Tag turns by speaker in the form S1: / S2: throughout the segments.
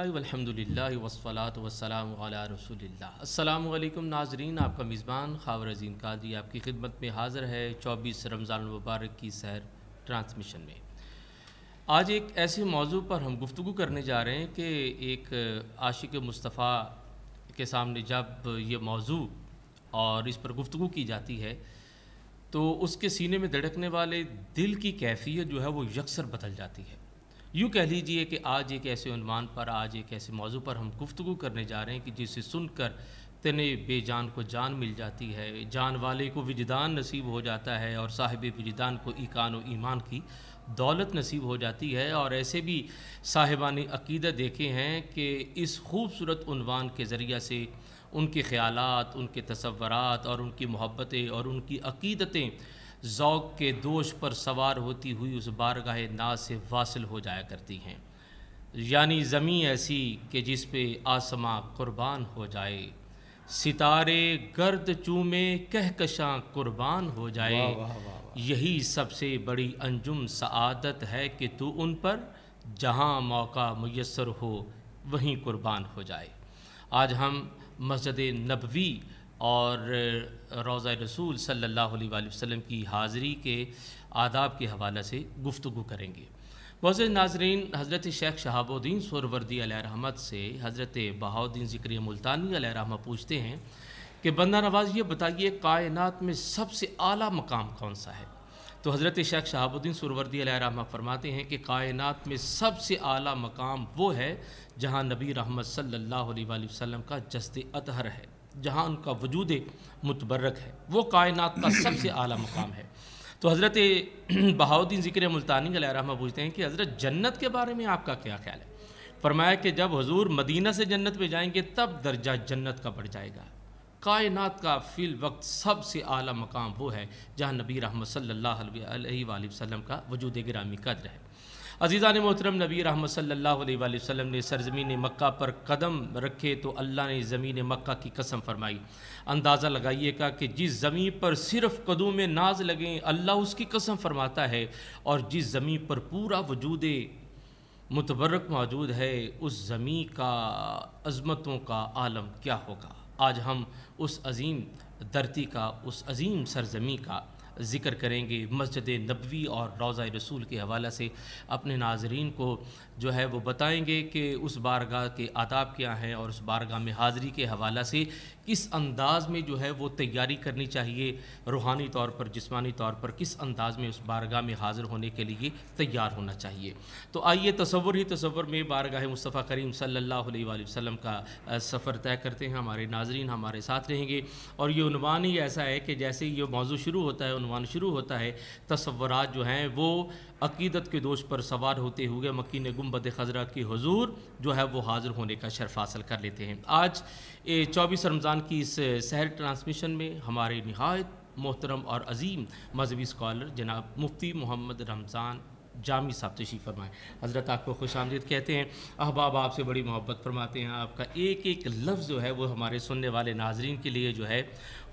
S1: للہ والحمدللہ والصلاۃ والسلام علی رسول اللہ۔ السلام علیکم ناظرین، آپ کا میزبان خاور عظیم قادری آپ کی خدمت میں حاضر ہے 24 رمضان المبارک کی سحر ٹرانسمیشن میں۔ آج ایک ایسے موضوع پر ہم گفتگو کرنے جا رہے ہیں کہ ایک عاشق مصطفیٰ کے سامنے جب یہ موضوع اور اس پر گفتگو کی جاتی ہے تو اس کے سینے میں دھڑکنے والے دل کی کیفیت جو ہے وہ یکسر بدل جاتی ہے۔ یوں کہہ لیجئے کہ آج ایک ایسے عنوان پر، آج ایک ایسے موضوع پر ہم گفتگو کرنے جا رہے ہیں کہ جسے سن کر تنے بے جان کو جان مل جاتی ہے، جان والے کو وجدان نصیب ہو جاتا ہے اور صاحب وجدان کو ایقان و ایمان کی دولت نصیب ہو جاتی ہے۔ اور ایسے بھی صاحبان عقیدہ دیکھے ہیں کہ اس خوبصورت عنوان کے ذریعہ سے ان کے خیالات، ان کے تصورات اور ان کی محبتیں اور ان کی عقیدتیں ذوق کے دوش پر سوار ہوتی ہوئی اس بارگاہ ناز سے واصل ہو جایا کرتی ہیں۔ یعنی زمین ایسی کہ جس پہ آسماں قربان ہو جائے، ستارے گرد چومے کہکشاں قربان ہو جائے، یہی سب سے بڑی انجم سعادت ہے کہ تو ان پر جہاں موقع میسر ہو وہیں قربان ہو جائے۔ آج ہم مسجد نبوی اور روضہ رسول صلی اللہ علیہ وآلہ وسلم کی حاضری کے آداب کے حوالے سے گفتگو کریں گے۔ معزز ناظرین، حضرت شیخ شہاب الدین سہروردی علیہ رحمت سے حضرت بہاؤالدین ذکری ملتانی علیہ رحمہ پوچھتے ہیں کہ بندہ نواز یہ بتائیے کائنات میں سب سے اعلیٰ مقام کون سا ہے؟ تو حضرت شیخ شہاب الدین سہروردی علیہ رحمہ فرماتے ہیں کہ کائنات میں سب سے اعلیٰ مقام وہ ہے جہاں نبی رحمت صلی اللہ علیہ وآلہ وسلم کا جسد اطہر ہے، جہاں ان کا وجود متبرک ہے، وہ کائنات کا سب سے اعلیٰ مقام ہے۔ تو حضرت بہاؤالدین ذکری ملتانی علیہ رحمہ پوچھتے ہیں کہ حضرت جنت کے بارے میں آپ کا کیا خیال ہے؟ فرمایا کہ جب حضور مدینہ سے جنت میں جائیں گے تب درجہ جنت کا بڑھ جائے گا۔ کائنات کا فی الوقت سب سے اعلیٰ مقام وہ ہے جہاں نبی رحمت صلی اللہ علیہ وآلہ وسلم کا وجود گرامی قدر ہے۔ عزیزان محترم، نبی رحمت صلی اللہ علیہ وآلہ وسلم نے سرزمین مکہ پر قدم رکھے تو اللہ نے زمین مکہ کی قسم فرمائی۔ اندازہ لگائیے گا کہ جس زمین پر صرف قدوم ناز لگیں اللہ اس کی قسم فرماتا ہے، اور جس زمین پر پورا وجود متبرک موجود ہے اس زمین کا عظمتوں کا عالم کیا ہوگا۔ آج ہم اس عظیم دھرتی کا، اس عظیم سرزمین کا ذکر کریں گے۔ مسجد نبوی اور روضہ رسول کے حوالے سے اپنے ناظرین کو جو ہے وہ بتائیں گے کہ اس بارگاہ کے آداب کیا ہیں اور اس بارگاہ میں حاضری کے حوالے سے کس انداز میں جو ہے وہ تیاری کرنی چاہیے، روحانی طور پر، جسمانی طور پر کس انداز میں اس بارگاہ میں حاضر ہونے کے لیے تیار ہونا چاہیے۔ تو آئیے تصور میں بارگاہ مصطفیٰ کریم صلی اللہ علیہ وآلہ وسلم کا سفر طے کرتے ہیں۔ ہمارے ناظرین ہمارے ساتھ رہیں گے اور یہ عنوان ہی ایسا ہے کہ جیسے یہ موضوع شروع ہوتا ہے، عنوان شروع ہوتا ہے، تصورات جو ہیں وہ عقیدت کے دوش پر سوار ہوتے ہوئے مکین گنبد خضرا کی حضور جو ہے وہ حاضر ہونے کا شرف حاصل کر لیتے ہیں۔ آج 24 رمضان کی اس سحر ٹرانسمیشن میں ہمارے نہایت محترم اور عظیم مذہبی اسکالر جناب مفتی محمد رمضان جامی صاحب تشریف فرمائیں۔ حضرت آپ کو خوش آمدید کہتے ہیں۔ احباب آپ سے بڑی محبت فرماتے ہیں، آپ کا ایک ایک لفظ جو ہے وہ ہمارے سننے والے ناظرین کے لیے جو ہے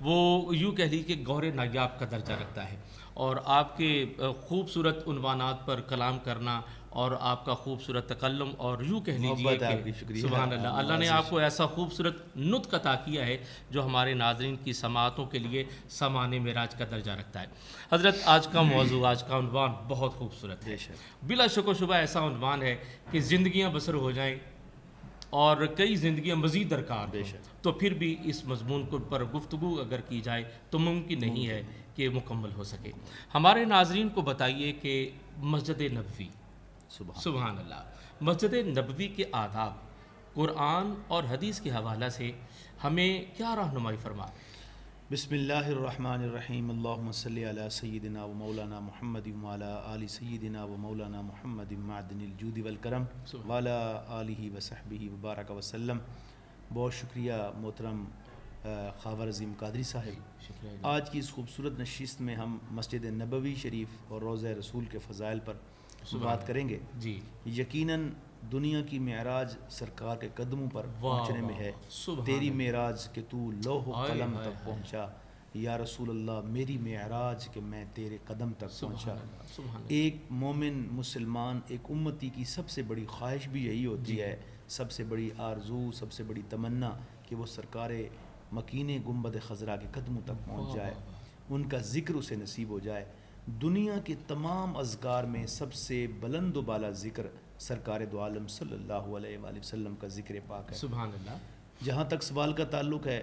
S1: وہ یوں کہہ لیجیے کہ گوہر نایاب کا درجہ رکھتا ہے، اور آپ کے خوبصورت عنوانات پر کلام کرنا اور آپ کا خوبصورت تکلم اور یوں کہہ لیجیے کہ سبحان اللہ، اللہ نے آپ کو ایسا خوبصورت نطق عطا کیا ہے جو ہمارے ناظرین کی سماعتوں کے لیے سامان معراج کا درجہ رکھتا ہے۔ حضرت آج کا موضوع، آج کا عنوان بہت خوبصورت ہے، بلا شک و شبہ ایسا عنوان ہے کہ زندگیاں بسر ہو جائیں اور کئی زندگیاں مزید درکار ہیں، تو پھر بھی اس مضمون پر گفتگو اگر کی جائے تو ممکن نہیں ہے کہ مکمل ہو سکے۔ ہمارے ناظرین کو بتائیے کہ مسجد نبوی، سبحان اللہ، مسجد نبوی کے آداب قرآن اور حدیث کے حوالے سے ہمیں کیا رہنمائی فرما؟
S2: بسم اللہ الرحمن الرحیم، اللہم صلی علی سیدنا و مولانا محمد وعلی آل سیدنا و مولانا محمد معدن الجود والکرم وعلی آلہ وصحبہ وبارک وسلم۔ بہت شکریہ محترم خاور عظیم قادری صاحب۔ آج کی اس خوبصورت نشست میں ہم مسجد نبوی شریف اور روضہ رسول کے فضائل پر بات کریں گے۔
S1: جی،
S2: یقیناً دنیا کی معراج سرکار کے قدموں پر پہنچنے میں ہے۔ تیری معراج کہ تو لوح و قلم تک پہنچا، یا رسول اللہ میری معراج کہ میں تیرے قدم تک پہنچا.
S1: سبحان اللہ.
S2: ایک مومن مسلمان ایک امتی کی سب سے بڑی خواہش بھی یہی ہوتی ہے، سب سے بڑی آرزو، سب سے بڑی تمنا کہ وہ سرکار مکین گنبد خضرا کے قدموں تک پہنچ جائے، ان کا ذکر اسے نصیب ہو جائے. دنیا کے تمام اذکار میں سب سے بلند و بالا ذکر سرکار دو عالم صلی اللہ علیہ وآلہ وسلم کا ذکر پاک ہے.
S1: سبحان اللہ.
S2: جہاں تک سوال کا تعلق ہے،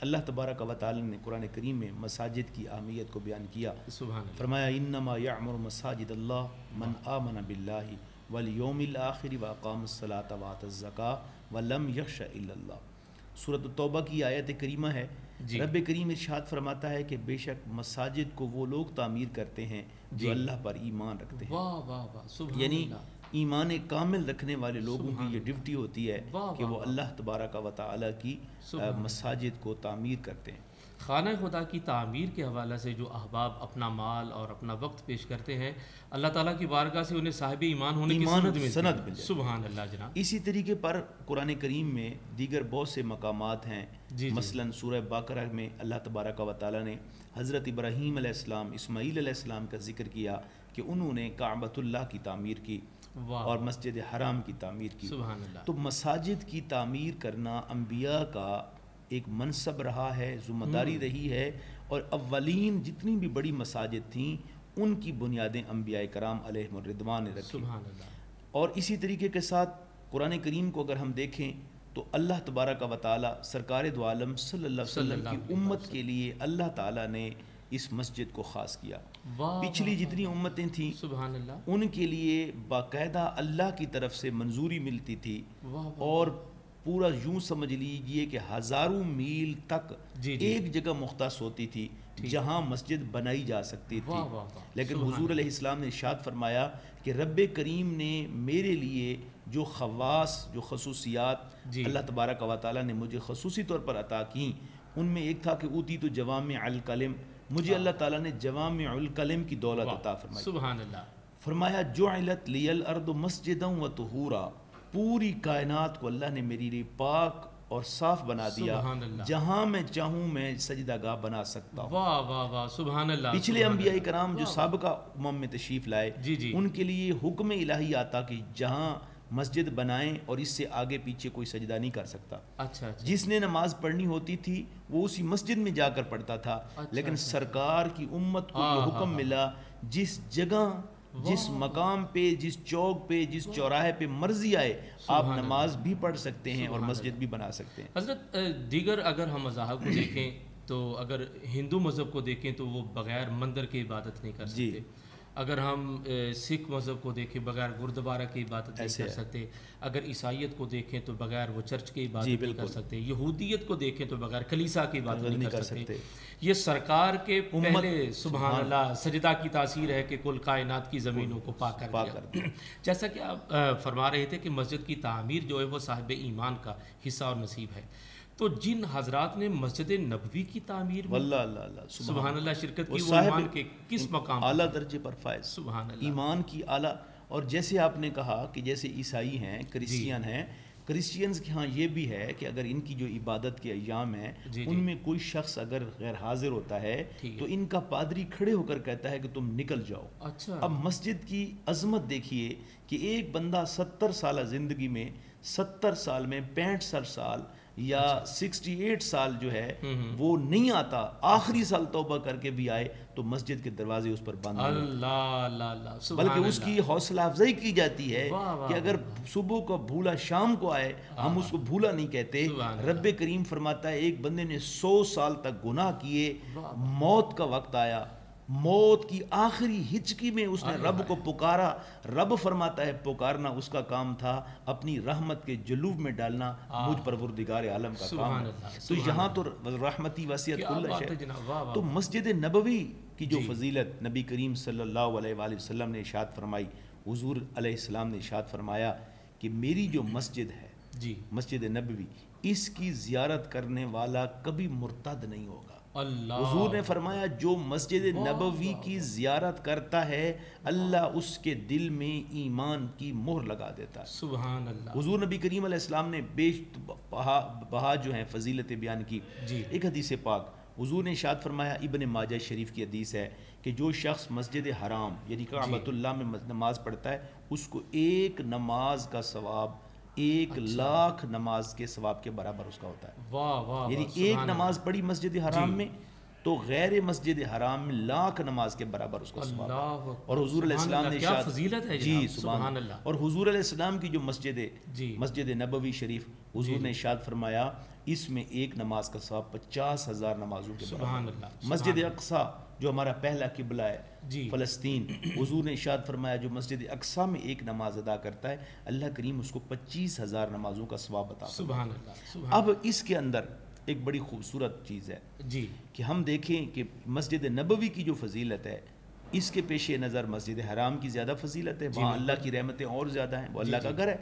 S2: اللہ تبارک و تعالی نے قرآن کریم میں مساجد کی اہمیت کو بیان کیا.
S1: سبحان اللہ.
S2: فرمایا انما یعمر مساجد اللہ من آمن باللہ والیوم الآخر واقام الصلاۃ وآتى الزکاۃ ولم یخش الا اللہ. سورۃ التوبہ کی آیت کریمہ ہے. رب کریم ارشاد فرماتا ہے کہ بے شک مساجد کو وہ لوگ تعمیر کرتے ہیں جو اللہ پر ایمان رکھتے ہیں.
S1: واہ واہ واہ. سبحان
S2: یعنی
S1: اللہ.
S2: ایمان کامل رکھنے والے لوگوں کی یہ ڈیوٹی ہوتی ہے کہ وہ اللہ تبارک و تعالی کی مساجد کو تعمیر کرتے ہیں.
S1: خانہ خدا کی تعمیر کے حوالے سے جو احباب اپنا مال اور اپنا وقت پیش کرتے ہیں، اللہ تعالیٰ کی بارگاہ سے انہیں صاحب ایمان ہونے کی سند ملتی ہے. سبحان اللہ جناب.
S2: اسی طریقے پر قرآن کریم میں دیگر بہت سے مقامات ہیں. مثلا سورہ باقرہ میں اللہ تبارک و تعالیٰ نے حضرت ابراہیم علیہ السلام، اسماعیل علیہ السلام کا ذکر کیا کہ انہوں نے کعبۃ اللہ کی تعمیر کی اور مسجد حرام کی تعمیر کی.
S1: سبحان اللہ.
S2: تو مساجد کی تعمیر کرنا انبیاء کا ایک منصب رہا ہے، ذمہ داری رہی ہے، اور اولین جتنی بھی بڑی مساجد تھیں ان کی بنیادیں انبیاء کرام علیہم الرضوان نے رکھی.
S1: سبحان اللہ.
S2: اور اسی طریقے کے ساتھ قرآن کریم کو اگر ہم دیکھیں تو اللہ تبارک و تعالی سرکار دو عالم صلی اللہ علیہ وسلم کی امت کے لیے اللہ تعالی نے اس مسجد کو خاص کیا. پچھلی جتنی امتیں تھیں
S1: سبحان اللہ
S2: ان کے لیے باقاعدہ اللہ کی طرف سے منظوری ملتی تھی، اور پورا یوں سمجھ لیجئے کہ ہزاروں میل تک ایک جگہ مختص ہوتی تھی جہاں مسجد بنائی جا سکتی تھی. لیکن حضور علیہ السلام نے ارشاد فرمایا کہ رب کریم نے میرے لیے جو خواص، جو خصوصیات اللہ تبارک و تعالیٰ نے مجھے خصوصی طور پر عطا کی، ان میں ایک تھا کہ اوتی تو جوامع الکلم، مجھے اللہ تعالیٰ نے جوامع الکلم کی دولت عطا فرمائی.
S1: سبحان اللہ.
S2: فرمایا جعلت لی الارض مسجدا و طہورا، پوری کائنات کو اللہ نے میری لیے پاک اور صاف بنا دیا، جہاں میں چاہوں میں سجدہ گاہ بنا سکتا ہوں.
S1: واہ واہ واہ. سبحان اللہ.
S2: پچھلے انبیاء کرام جو سابقہ امم میں تشریف لائے ان کے لیے حکم الہی آتا کہ جہاں مسجد بنائیں اور اس سے آگے پیچھے کوئی سجدہ نہیں کر سکتا.
S1: اچھا.
S2: جس نے نماز پڑھنی ہوتی تھی وہ اسی مسجد میں جا کر پڑھتا تھا. لیکن سرکار کی امت کو یہ حکم ملا جس جگہ، جس مقام پہ، جس چوک پہ، جس چوراہے پہ مرضی آئے آپ نماز بھی پڑھ سکتے ہیں اور مسجد بھی بنا سکتے ہیں.
S1: حضرت دیگر اگر ہم مذاہب کو دیکھیں تو اگر ہندو مذہب کو دیکھیں تو وہ بغیر مندر کی عبادت نہیں کر سکتے. اگر ہم سکھ مذہب کو دیکھیں بغیر گردوارہ کی عبادت نہیں کر سکتے. اگر عیسائیت کو دیکھیں تو بغیر وہ چرچ کی عبادت نہیں کر سکتے. یہودیت کو دیکھیں تو بغیر کلیسا کی عبادت نہیں کر سکتے. یہ سرکار کے پہلے سبحان اللہ سجدہ کی تاثیر ہے کہ کل کائنات کی زمینوں کو پاک کر دیا. جیسا کہ آپ فرما رہے تھے کہ مسجد کی تعمیر جو ہے وہ صاحب ایمان کا حصہ اور نصیب ہے. تو جن حضرات نے مسجد نبوی کی تعمیر میں سبحان اللہ شرکت کی، وہ ایمان کے کس مقام
S2: اعلیٰ درجے پر فائز،
S1: سبحان اللہ،
S2: ایمان کی اعلیٰ. اور جیسے آپ نے کہا کہ جیسے عیسائی ہیں، کرسچین ہیں، کرسچینز کے ہاں یہ بھی ہے کہ اگر ان کی جو عبادت کے ایام ہیں ان میں کوئی شخص اگر غیر حاضر ہوتا ہے تو ان کا پادری کھڑے ہو کر کہتا ہے کہ تم نکل جاؤ. اب مسجد کی عظمت دیکھیے کہ ایک بندہ 70 سالہ زندگی میں 70 سال میں 65 سال یا 68 سال جو ہے وہ نہیں آتا، آخری سال توبہ کر کے بھی آئے تو مسجد کے دروازے اس پر بند نہیں، بلکہ اس کی حوصلہ افزائی کی جاتی ہے کہ اگر صبح کو بھولا شام کو آئے ہم اس کو بھولا نہیں کہتے. رب کریم فرماتا ہے ایک بندے نے 100 سال تک گناہ کیے، موت کا وقت آیا، موت کی آخری ہچکی میں اس نے رب کو پکارا. رب فرماتا ہے پکارنا اس کا کام تھا، اپنی رحمت کے جلوب میں ڈالنا مجھ پروردگار عالم کا کام ہے. تو یہاں تو رحمتی وسعت کل شے. تو مسجد نبوی کی جو فضیلت نبی کریم صلی اللہ علیہ وآلہ وسلم نے ارشاد فرمائی، حضور علیہ السلام نے ارشاد فرمایا کہ میری جو مسجد ہے مسجد نبوی، اس کی زیارت کرنے والا کبھی مرتد نہیں ہوگا. حضور نے فرمایا جو مسجد نبوی کی زیارت کرتا ہے اللہ اس کے دل میں ایمان کی مہر لگا دیتا ہے.
S1: سبحان اللہ.
S2: حضور نبی کریم علیہ السلام نے بہا جو ہیں فضیلت بیان کی. ایک حدیث پاک حضور نے ارشاد فرمایا، ابن ماجہ شریف کی حدیث ہے کہ جو شخص مسجد حرام یعنی کعبۃ اللہ میں نماز پڑھتا ہے اس کو ایک نماز کا ثواب 1,00,000 نماز کے ثواب کے برابر اس کا ہوتا ہے.
S1: واہ واہ،
S2: یعنی ایک نماز پڑھی مسجد حرام میں تو غیر مسجد حرام میں 1,00,000 نماز کے برابر اس کا ثواب ہے. اور حضور علیہ السلام نے
S1: کیا فضیلت ہے
S2: جی سبحان اللہ. اور حضور علیہ السلام کی جو مسجد ہے مسجد نبوی شریف، حضور نے ارشاد فرمایا اس میں ایک نماز کا ثواب 50,000 نمازوں کے برابر. مسجد اقصیٰ جو ہمارا پہلا قبلہ ہے فلسطین، حضور نے ارشاد فرمایا جو مسجد اقصیٰ میں ایک نماز ادا کرتا ہے اللہ کریم اس کو 25,000 نمازوں کا ثواب عطا کرتا ہے.
S1: سبحان اللہ.
S2: اب اس کے اندر ایک بڑی خوبصورت چیز ہے کہ ہم دیکھیں کہ مسجد نبوی کی جو فضیلت ہے اس کے پیش نظر مسجد حرام کی زیادہ فضیلت ہے. وہاں اللہ کی رحمتیں اور زیادہ ہیں، وہ اللہ کا گھر ہے.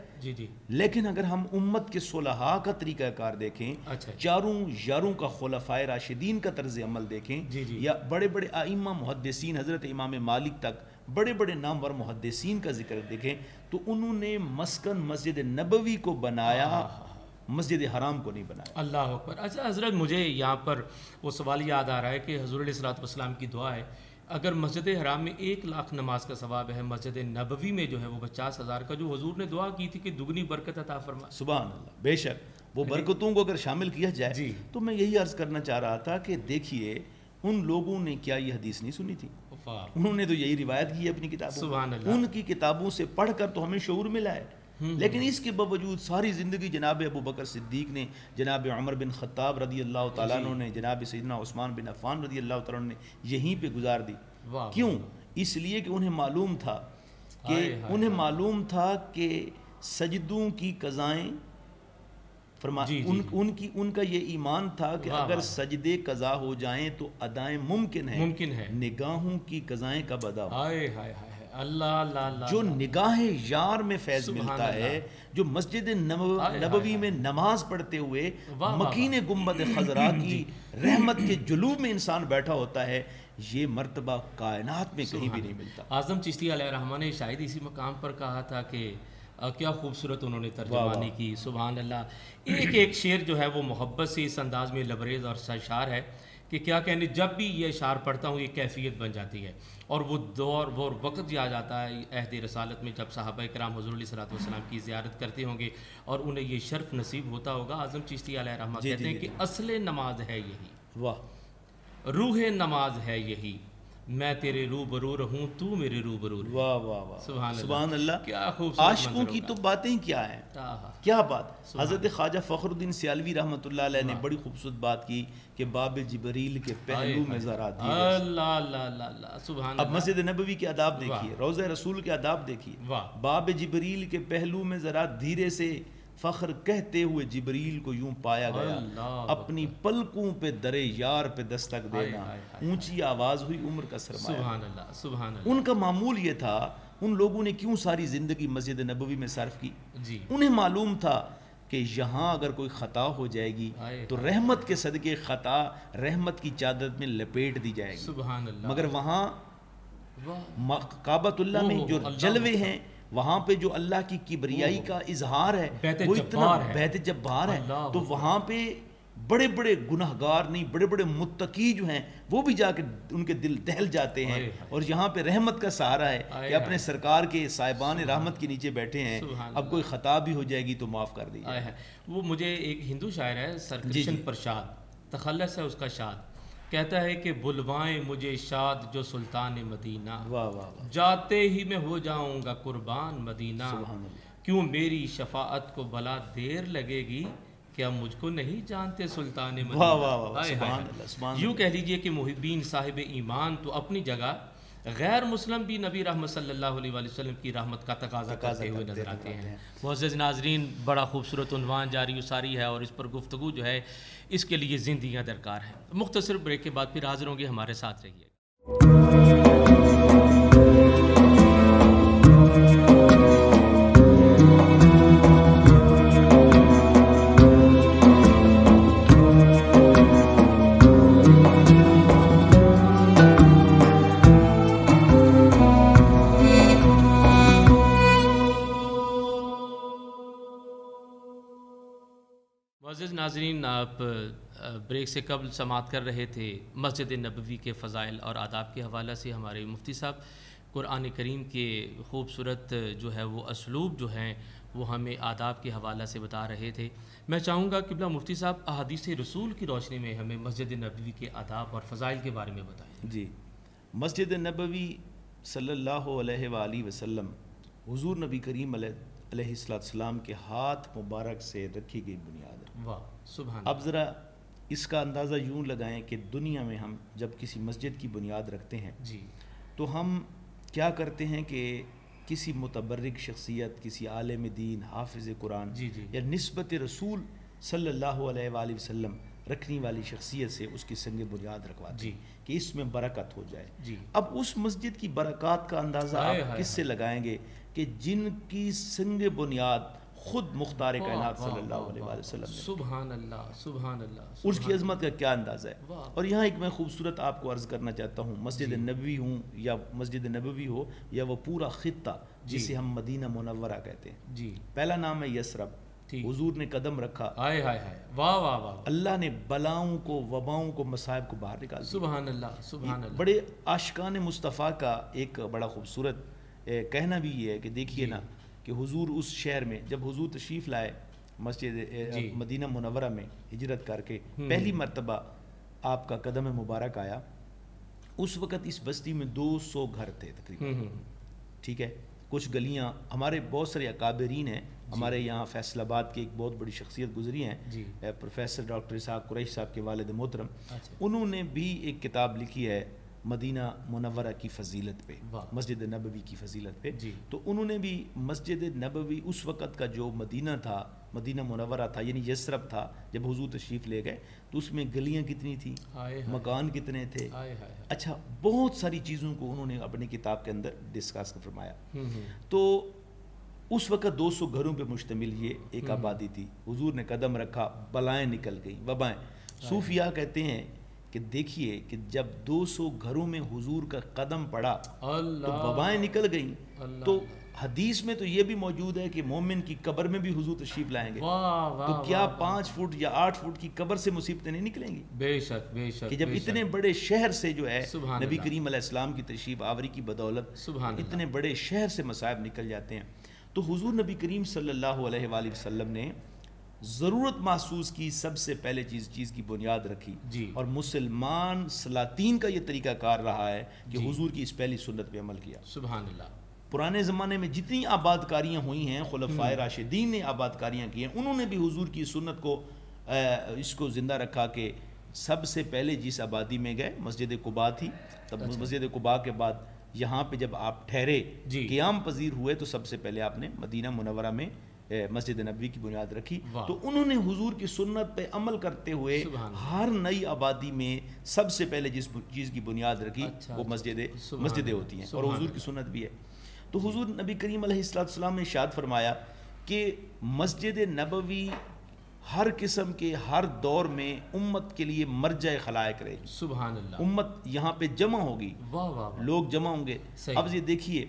S2: لیکن اگر ہم امت کے صلحاء کا طریقہ کار دیکھیں، چاروں یاروں کا خلفائے راشدین کا طرز عمل دیکھیں، یا بڑے بڑے ائمہ محدثین حضرت امام مالک تک بڑے بڑے نامور محدثین کا ذکر دیکھیں تو انہوں نے مسکن مسجد نبوی کو بنایا، مسجد حرام کو نہیں بنایا. اللہ
S1: اکبر. اچھا حضرت، مجھے یہاں پر وہ سوال یاد آ رہا ہے کہ حضور علیہ الصلوۃ والسلام کی دعا ہے اگر مسجد حرام میں 1,00,000 نماز کا ثواب ہے، مسجد نبوی میں جو ہے وہ 50,000 کا، جو حضور نے دعا کی تھی کہ دگنی برکت عطا فرما.
S2: سبحان اللہ. بے شک وہ برکتوں کو اگر شامل کیا جائے تو میں یہی عرض کرنا چاہ رہا تھا کہ دیکھیے ان لوگوں نے کیا یہ حدیث نہیں سنی تھی، انہوں نے تو یہی روایت کی ہے اپنی کتابوں. سبحان اللہ. ان کی کتابوں سے پڑھ کر تو ہمیں شعور ملا ہے، لیکن اس کے باوجود ساری زندگی جناب ابو بکر صدیق نے، جناب عمر بن خطاب رضی اللہ تعالیٰ عنہ نے، جناب سیدنا عثمان بن عفان رضی اللہ تعالیٰ عنہ نے یہیں پہ گزار دی. کیوں؟ اس لیے کہ انہیں معلوم تھا کہ سجدوں کی قضائیں ان کا یہ ایمان تھا کہ اگر سجدے قضا ہو جائیں تو ادائیں ممکن ہے، نگاہوں کی قضائیں کب ادا ہو.
S1: اللہ
S2: جو نگاہ یار میں فیض ملتا ہے، جو مسجد نبوی میں نماز پڑھتے ہوئے مکین گنبد خضرا کی رحمت کے جلوب میں انسان بیٹھا ہوتا ہے، یہ مرتبہ کائنات میں کہیں بھی نہیں ملتا.
S1: اعظم چشتی علیہ الرحمہ نے شاید اسی مقام پر کہا تھا کہ کیا خوبصورت انہوں نے ترجمانی کی. سبحان اللہ. ایک ایک شعر جو ہے وہ محبت سے اس انداز میں لبریز اور سرشار ہے کہ کیا کہنے، جب بھی یہ اشعار پڑھتا ہوں یہ کیفیت بن جاتی ہے. اور وہ دور وہ وقت آ جاتا ہے عہد رسالت میں جب صحابہ کرام حضور علیہ الصلوۃ والسلام کی زیارت کرتے ہوں گے اور انہیں یہ شرف نصیب ہوتا ہوگا. اعظم چشتی علیہ الرحمہ کہتے ہیں کہ اصل نماز ہے یہی، روح نماز ہے یہی، میں تیرے روبرو رہوں تو میرے روبرو رہے.
S2: واہ واہ واہ، سبحان اللہ.
S1: کیا خوبصورت
S2: عاشقوں کی تو باتیں کیا ہیں، کیا بات. حضرت خواجہ فخر الدین سیالوی رحمۃ اللہ علیہ نے بڑی خوبصورت بات کی کہ باب جبریل کے پہلو میں ذرا دھیرے.
S1: اللہ اللہ اللہ، سبحان اللہ.
S2: اب مسجد نبوی کے آداب دیکھیے، روضہ رسول کے آداب دیکھیے. باب جبریل کے پہلو میں ذرا دھیرے سے فخر کہتے ہوئے جبریل کو یوں پایا گیا، اپنی پلکوں پہ در یار پہ دستک دینا، اونچی آواز ہوئی عمر کا سرمایہ.
S1: سبحان اللہ سبحان اللہ.
S2: ان کا معمول یہ تھا، ان لوگوں نے کیوں ساری زندگی مسجد نبوی میں صرف کی؟ انہیں معلوم تھا کہ یہاں اگر کوئی خطا ہو جائے گی تو رحمت کے صدقے خطا رحمت کی چادر میں لپیٹ دی جائے گی.
S1: سبحان اللہ.
S2: مگر وہاں کعبۃ اللہ میں جو جلوے ہیں، وہاں پہ جو اللہ کی کبریائی کا اظہار ہے، وہ اتنا بیت جبار ہے، تو وہاں پہ بڑے بڑے گناہگار نہیں، بڑے بڑے متقی جو ہیں وہ بھی جا کے ان کے دل دہل جاتے ہیں. اور یہاں پہ رحمت کا سہارا ہے کہ اپنے سرکار کے صاحبان رحمت کے نیچے بیٹھے ہیں، اب کوئی خطا بھی ہو جائے گی تو معاف کر دیجیے.
S1: وہ مجھے ایک ہندو شاعر ہے سر کرشن پرشاد، تخلص ہے اس کا شاد، کہتا ہے کہ بلوائیں مجھے شاد جو سلطان مدینہ، جاتے ہی میں ہو جاؤں گا قربان مدینہ، کیوں میری شفاعت کو بھلا دیر لگے گی، کیا مجھ کو نہیں جانتے سلطان مدینہ. یوں کہہ لیجئے کہ محبین صاحب ایمان تو اپنی جگہ، غیر مسلم بھی نبی رحمت صلی اللہ علیہ وآلہ وسلم کی رحمت کا تقاضا کرتے ہوئے نظر آتے ہیں. معزز ناظرین، بڑا خوبصورت عنوان جاری و ساری ہے اور اس پر گفتگو جو ہے اس کے لیے زندگیاں درکار ہیں. مختصر بریک کے بعد پھر حاضر ہوں گے، ہمارے ساتھ رہیے. معزز ناظرین، آپ بریک سے قبل سماعت کر رہے تھے مسجد نبوی کے فضائل اور آداب کے حوالے سے ہمارے مفتی صاحب قرآن کریم کے خوبصورت جو ہے وہ اسلوب جو ہیں وہ ہمیں آداب کے حوالے سے بتا رہے تھے. میں چاہوں گا قبلہ مفتی صاحب احادیث رسول کی روشنی میں ہمیں مسجد نبوی کے آداب اور فضائل کے بارے میں بتائیں.
S2: جی، مسجد نبوی صلی اللہ علیہ وآلہ وسلم حضور نبی کریم علیہ السلام کے ہاتھ مبارک سے رکھی گئی بنیاد ہے.
S1: واہ سبحان.
S2: اب ذرا اس کا اندازہ یوں لگائیں کہ دنیا میں ہم جب کسی مسجد کی بنیاد رکھتے ہیں
S1: جی
S2: تو ہم کیا کرتے ہیں کہ کسی متبرک شخصیت، کسی عالم دین، حافظ قرآن
S1: جی جی
S2: یا نسبت رسول صلی اللہ علیہ وآلہ وسلم رکھنے والی شخصیت سے اس کی سنگ بنیاد رکھواتے
S1: جی
S2: ہیں کہ اس میں برکت ہو جائے.
S1: جی
S2: اب اس مسجد کی برکات کا اندازہ آپ کس سے لگائیں گے کہ جن کی سنگ بنیاد خود مختار کائنات صلی اللہ علیہ وآلہ وسلم نے.
S1: سبحان اللہ سبحان اللہ.
S2: اس کی عظمت کا کیا اندازہ ہے.
S1: واہ.
S2: اور یہاں ایک میں خوبصورت آپ کو عرض کرنا چاہتا ہوں، مسجد نبوی ہوں یا مسجد نبوی ہو یا وہ پورا خطہ جسے ہم مدینہ منورہ کہتے ہیں.
S1: جی
S2: پہلا نام ہے یثرب. حضور نے قدم رکھا،
S1: ہائے ہائے ہائے، واہ واہ واہ،
S2: اللہ نے بلاؤں کو، وباؤں کو، مصائب کو باہر نکال دیا.
S1: سبحان اللہ سبحان اللہ.
S2: بڑے عاشقان مصطفیٰ کا ایک بڑا خوبصورت کہنا بھی یہ ہے کہ دیکھیے نا کہ حضور اس شہر میں جب حضور تشریف لائے مسجد مدینہ منورہ میں ہجرت کر کے پہلی مرتبہ آپ کا قدم مبارک آیا، اس وقت اس بستی میں 200 گھر تھے تقریباً. ٹھیک ہے، کچھ گلیاں، ہمارے بہت سارے اکابرین ہیں ہمارے یہاں فیصل آباد کی ایک بہت بڑی شخصیت گزری ہیں، پروفیسر ڈاکٹر اسحاق قریشی صاحب کے والد محترم. انہوں نے بھی ایک کتاب لکھی ہے مدینہ منورہ کی فضیلت پہ، مسجد نبوی کی فضیلت پہ. تو انہوں نے بھی مسجد نبوی اس وقت کا جو مدینہ تھا، مدینہ منورہ تھا، یعنی یثرب تھا جب حضور تشریف لے گئے، تو اس میں گلیاں کتنی تھیں، مکان کتنے تھے. اچھا، بہت ساری چیزوں کو انہوں نے اپنی کتاب کے اندر ڈسکس فرمایا. تو اس وقت 200 گھروں پہ مشتمل یہ ایک آبادی تھی. حضور نے قدم رکھا، بلائیں نکل گئیں، وبائیں. صوفیاء کہتے ہیں کہ دیکھیے کہ جب 200 گھروں میں حضور کا قدم پڑا تو وبائیں نکل گئیں. تو حدیث میں تو یہ بھی موجود ہے کہ مومن کی قبر میں بھی حضور تشریف لائیں گے. تو کیا 5 فٹ یا 8 فٹ کی قبر سے مصیبتیں نہیں نکلیں گی؟
S1: بے شک بے شک.
S2: کہ جب اتنے بڑے شہر سے جو ہے نبی کریم علیہ السلام کی تشریف آوری کی بدولت اتنے بڑے شہر سے مصائب نکل جاتے ہیں. تو حضور نبی کریم صلی اللہ علیہ وآلہ وسلم نے ضرورت محسوس کی، سب سے پہلے چیز کی بنیاد رکھی. اور مسلمان سلاطین کا یہ طریقہ کار رہا ہے کہ حضور کی اس پہلی سنت پہ عمل کیا.
S1: سبحان اللہ.
S2: پرانے زمانے میں جتنی آباد کاریاں ہوئی ہیں، خلفائے راشدین نے آباد کاریاں کی ہیں، انہوں نے بھی حضور کی سنت کو اس کو زندہ رکھا کہ سب سے پہلے جس آبادی میں گئے مسجد قباء تھی. تب مسجد قباء کے بعد یہاں پہ جب آپ ٹھہرے، قیام پذیر ہوئے، تو سب سے پہلے آپ نے مدینہ منورہ میں مسجد نبوی کی بنیاد رکھی. تو انہوں نے حضور کی سنت پہ عمل کرتے ہوئے ہر نئی آبادی میں سب سے پہلے جس چیز کی بنیاد رکھی وہ مسجدیں ہوتی ہیں، اور حضور کی سنت بھی ہے. تو حضور نبی کریم علیہ السلام نے ارشاد فرمایا کہ مسجد نبوی ہر قسم کے ہر دور میں امت کے لیے مرجع خلائق رہے گی.
S1: سبحان اللہ.
S2: امت یہاں پہ جمع ہوگی، لوگ جمع ہوں گے. اب یہ دیکھیے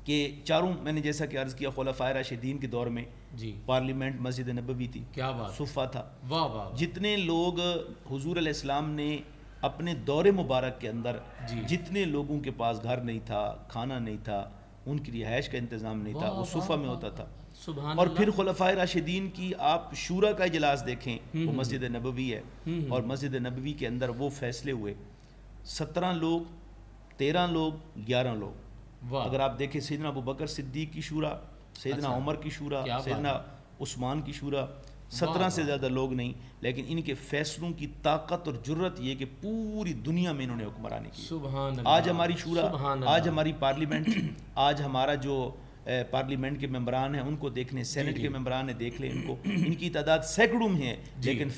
S2: کہ چاروں، میں نے جیسا کہ عرض کیا، خلفائے راشدین کے دور میں پارلیمنٹ مسجد نبوی تھی،
S1: کیا بات،
S2: صفہ تھا. جتنے لوگ حضور علیہ السلام نے اپنے دور مبارک کے اندر جتنے لوگوں کے پاس گھر نہیں تھا، کھانا نہیں تھا، ان کی رہائش کا انتظام نہیں تھا، وہ صفہ میں ہوتا تھا. اور پھر خلفائے راشدین کی آپ شورا کا اجلاس دیکھیں، وہ مسجد نبوی ہے. اور مسجد نبوی کے اندر وہ فیصلے ہوئے 17 لوگ، 13 لوگ، 11 لوگ. اگر آپ دیکھیں سیدنا ابوبکر صدیق کی شورا، سیدنا عمر کی شورا، سیدنا عثمان کی شورا، 17 سے زیادہ لوگ نہیں، لیکن ان کے فیصلوں کی طاقت اور جرت یہ کہ پوری دنیا میں انہوں نے حکمرانی کی. آج ہماری شورا، آج ہماری پارلیمنٹ، آج ہمارا جو پارلیمنٹ کے ممبران ہیں ان کو دیکھ لیں، سینٹ کے ممبران ہیں دیکھ لیں ان کو، ان کی تعداد سینکڑوں میں ہے، لیکن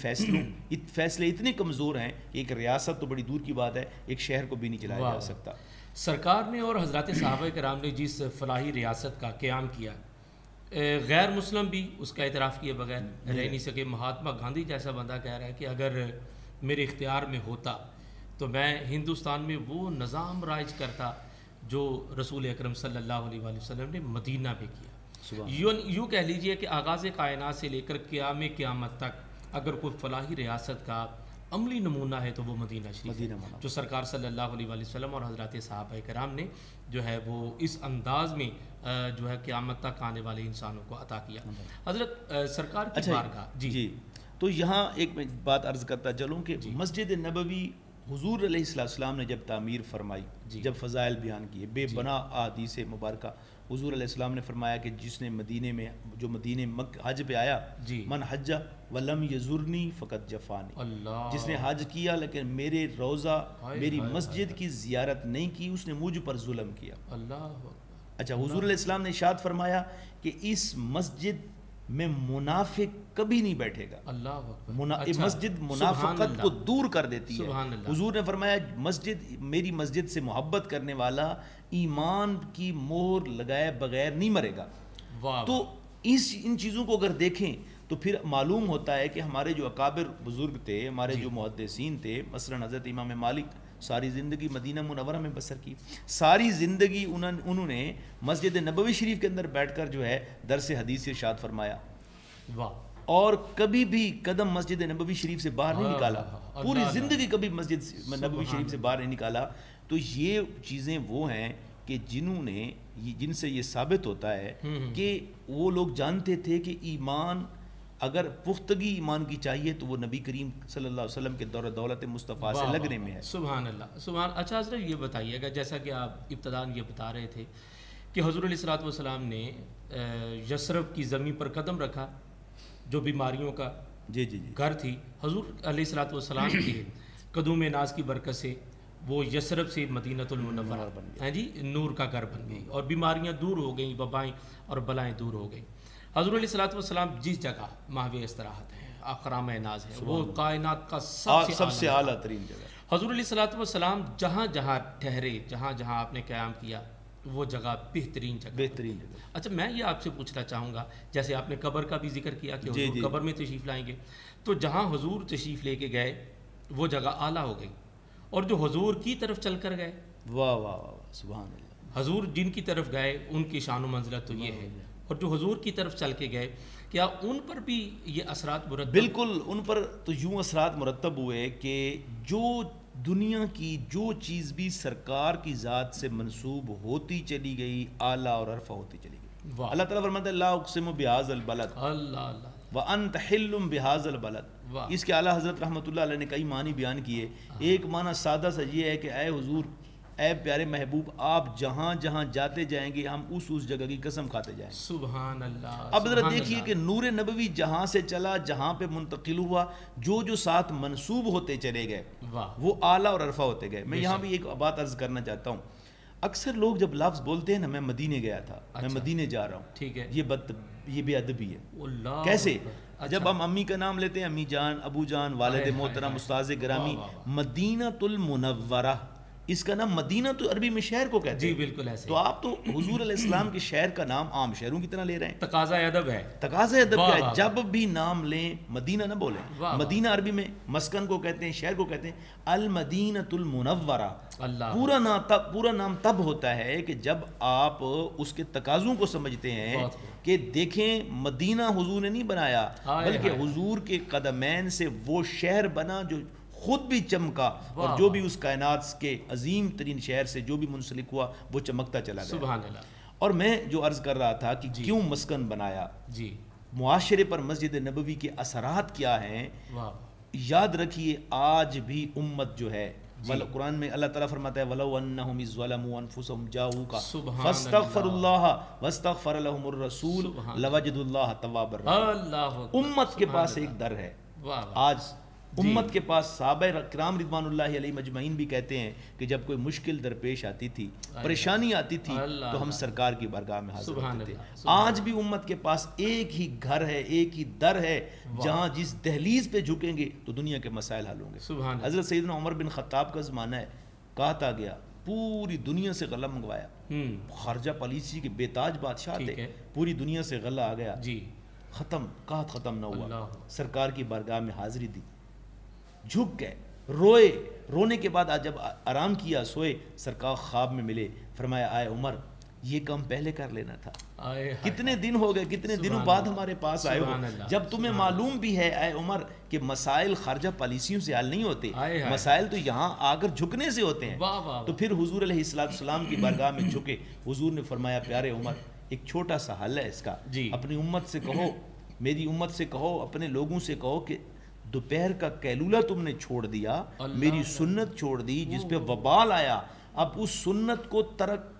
S2: فیصلے اتنے کمزور ہیں کہ ایک ریاست تو بڑی دور کی بات ہے، ایک شہر کو بھی نہیں چلایا جا سکتا.
S1: سرکار نے اور حضرات صحابہ کرام نے جس فلاحی ریاست کا قیام کیا، غیر مسلم بھی اس کا اعتراف کیے بغیر رہ نہیں سکے. مہاتما گاندھی جیسا بندہ کہہ رہا ہے کہ اگر میرے اختیار میں ہوتا تو میں ہندوستان میں وہ نظام رائج کرتا جو رسول اکرم صلی اللہ علیہ وآلہ وسلم نے مدینہ میں کیا. یوں کہہ لیجئے کہ آغاز کائنات سے لے کر قیامت تک اگر کوئی فلاحی ریاست کا عملی نمونہ ہے تو وہ مدینہ شریف ہے، جو سرکار صلی اللہ علیہ وآلہ وسلم اور حضرات صحابہ کرام نے جو ہے وہ اس انداز میں جو ہے قیامت تک آنے والے انسانوں کو عطا کیا۔ حضرت سرکار کی بارگاہ
S2: جی تو یہاں ایک میں بات عرض کرتا چلوں کہ مسجد نبوی حضور علیہ السلام نے جب تعمیر فرمائی، جب فضائل بیان کیے، بے پناہ احادیث مبارکہ، حضور علیہ السلام نے فرمایا کہ جس نے مدینے میں جو مدینے حج پہ آیا، من حج ولم یزرنی فقط جفانی، جس نے حج کیا لیکن میرے روضہ میری مسجد کی زیارت نہیں کی، اس نے مجھ پر ظلم کیا۔ اچھا، حضور علیہ السلام نے ارشاد فرمایا کہ اس مسجد میں منافق کبھی نہیں بیٹھے گا، مسجد منافقت کو دور کر دیتی ہے۔ حضور نے فرمایا میری مسجد سے محبت کرنے والا ایمان کی مہر لگائے بغیر نہیں مرے گا۔ تو ان چیزوں کو اگر دیکھیں تو پھر معلوم ہوتا ہے کہ ہمارے جو اکابر بزرگ تھے، ہمارے جو محدثین تھے، مثلا حضرت امام مالک ساری زندگی مدینہ منورہ میں بسر کی، ساری زندگی انہوں نے مسجد نبوی شریف کے اندر بیٹھ کر جو ہے درس حدیث ارشاد فرمایا، اور کبھی بھی قدم مسجد نبوی شریف سے باہر نہیں نکالا، پوری زندگی کبھی مسجد نبوی شریف سے باہر نہیں نکالا۔ تو یہ چیزیں وہ ہیں کہ جن سے یہ ثابت ہوتا ہے کہ وہ لوگ جانتے تھے کہ ایمان اگر پختگی ایمان کی چاہیے تو وہ نبی کریم صلی اللہ علیہ وسلم کے دور دولت مصطفیٰ سے لگنے میں ہے۔
S1: سبحان اللہ، سبحان۔ اچھا حضرت یہ بتائیے گا، جیسا کہ آپ ابتداءً یہ بتا رہے تھے کہ حضور علیہ الصلوۃ والسلام نے یثرب کی زمین پر قدم رکھا، جو بیماریوں کا گھر تھی، حضور علیہ الصلوۃ والسلام کے قدوم ناز کی برکت سے وہ یثرب سے مدینۃ المنورہ نور کا گھر بن گئی، اور بیماریاں دور ہو گئیں، وبائیں اور بلائیں دور ہو گئیں۔ حضور علیہ الصلوۃ والسلام جس جگہ محو استراحت ہے، اکرام ناز ہے، وہ کائنات کا سب سے اعلیٰ ترین جگہ۔ حضور علیہ الصلوۃ والسلام جہاں جہاں ٹھہرے، جہاں جہاں آپ نے قیام کیا، وہ جگہ بہترین جگہ۔ اچھا، میں یہ آپ سے پوچھنا چاہوں گا، جیسے آپ نے قبر کا بھی ذکر کیا کہ حضور قبر میں تشریف لائیں گے، تو جہاں حضور تشریف لے کے گئے وہ جگہ اعلیٰ ہو گئی، اور جو حضور کی طرف چل کر گئے،
S2: واہ واہ واہ، سبحان اللہ،
S1: حضور جن کی طرف گئے ان کی شان و منزلت تو یہ ہے، اور جو حضور کی طرف چل کے گئے، کیا ان پر بھی یہ اثرات مرتب؟
S2: بالکل، ان پر تو یوں اثرات مرتب ہوئے کہ جو دنیا کی جو چیز بھی سرکار کی ذات سے منسوب ہوتی چلی گئی اعلیٰ اور عرفہ ہوتی چلی گئی۔ اللہ تعالیٰ فرماتا ہے لا اقسم بہذا البلد وانت حل بہذا البلد۔ اس کے اعلیٰ حضرت رحمۃ اللہ علیہ نے کئی معنی بیان کیے۔ ایک معنی سادہ سا یہ ہے کہ اے حضور، اے پیارے محبوب، آپ جہاں جہاں جاتے جائیں گے ہم اس جگہ کی قسم کھاتے جائیں گے۔
S1: سبحان اللہ۔
S2: اب ذرا دیکھیے کہ نور نبوی جہاں سے چلا، جہاں پہ منتقل ہوا، جو ساتھ منسوب ہوتے چلے گئے وہ اعلیٰ اور عرفہ ہوتے گئے۔ میں یہاں بھی ایک بات عرض کرنا چاہتا ہوں، اکثر لوگ جب لفظ بولتے ہیں نا، میں مدینے گیا تھا، میں مدینے جا رہا ہوں،
S1: ٹھیک ہے،
S2: یہ بے ادبی ہے۔ کیسے؟ جب ہم امی کا نام لیتے ہیں، امی جان، ابو جان، والد محترم، استاذ گرامی، مدینۃ المنورہ، اس کا نام مدینہ تو عربی میں شہر کو کہتے ہیں۔
S1: جی بالکل ایسے۔
S2: تو آپ تو حضور علیہ السلام کے شہر کا نام عام شہروں کی طرح لے رہے ہیں۔
S1: تقاضا ادب ہے،
S2: تقاضا ادب کیا ہے؟ جب بھی نام لیں مدینہ نہ بولیں۔ مدینہ عربی میں مسکن کو کہتے ہیں، شہر کو کہتے ہیں المدینۃ المنورہ۔ پورا نام تب ہوتا ہے کہ جب آپ اس کے تقاضوں کو سمجھتے ہیں کہ دیکھیں مدینہ حضور نے نہیں بنایا، بلکہ حضور کے قدمین سے وہ شہر بنا جو خود بھی چمکا، اور جو بھی اس کائنات کے عظیم ترین شہر سے جو بھی منسلک ہوا وہ چمکتا چلا گیا۔
S1: سبحان اللہ۔
S2: اور میں جو عرض کر رہا تھا کہ کیوں مسکن بنایا، معاشرے پر مسجد نبوی کے اثرات کیا ہیں، یاد رکھیے آج بھی امت جو ہے، قرآن میں اللہ تعالیٰ فرماتا ہے وَلَوْ أَنَّهُمْ إِذْ ظَلَمُوا أَنفُسَهُمْ جَاءُوكَ فَاسْتَغْفَرُوا اللَّهَ وَاسْتَغْفَرَ لَهُمُ الرَّسُولُ لَوَجَدُوا اللَّهَ تَوَّابًا رَحِيمًا۔ امت کے پاس ایک در ہے آج، امت کے پاس صحابہ کرام رضوان اللہ علیہ مجمعین بھی کہتے ہیں کہ جب کوئی مشکل درپیش آتی تھی، پریشانی آتی تھی، تو ہم سرکار کی بارگاہ میں حاضر ہوتے تھے۔ آج بھی امت کے پاس ایک ہی گھر ہے، ایک ہی در ہے، جہاں جس دہلیز پہ جھکیں گے تو دنیا کے مسائل حل ہوں گے۔ حضرت سیدنا عمر بن خطاب کا زمانہ ہے، کہتا گیا پوری دنیا سے غلہ منگوایا، خارجہ پالیسی کے بیتاج بادشاہ تھے، پوری دنیا سے غلہ آ گیا، ختم، قحط ختم نہ ہوا، سرکار کی بارگاہ میں حاضری دی، جھک گئے، روئے، رونے کے بعد آج جب آرام کیا، سوئے، سرکار خواب میں ملے، فرمایا آئے عمر، یہ کام پہلے کر لینا تھا.
S1: آئے
S2: کتنے دن ہو گئے, کتنے دنوں بعد ہمارے پاس آئے ہو, جب تمہیں معلوم بھی ہے اے عمر کہ مسائل خارجہ پالیسیوں سے حل نہیں ہوتے, مسائل تو یہاں آ کر جھکنے سے ہوتے ہیں. تو پھر حضور علیہ السلام کی بارگاہ میں جھکے. حضور نے فرمایا پیارے عمر ایک چھوٹا سا حل ہے اس کا, اپنی امت سے کہو, میری امت سے کہو, اپنے لوگوں سے کہو کہ دوپہر کا قیلولہ تم نے چھوڑ دیا, میری سنت چھوڑ دی جس پہ وبال آیا, اب اس سنت کو ترک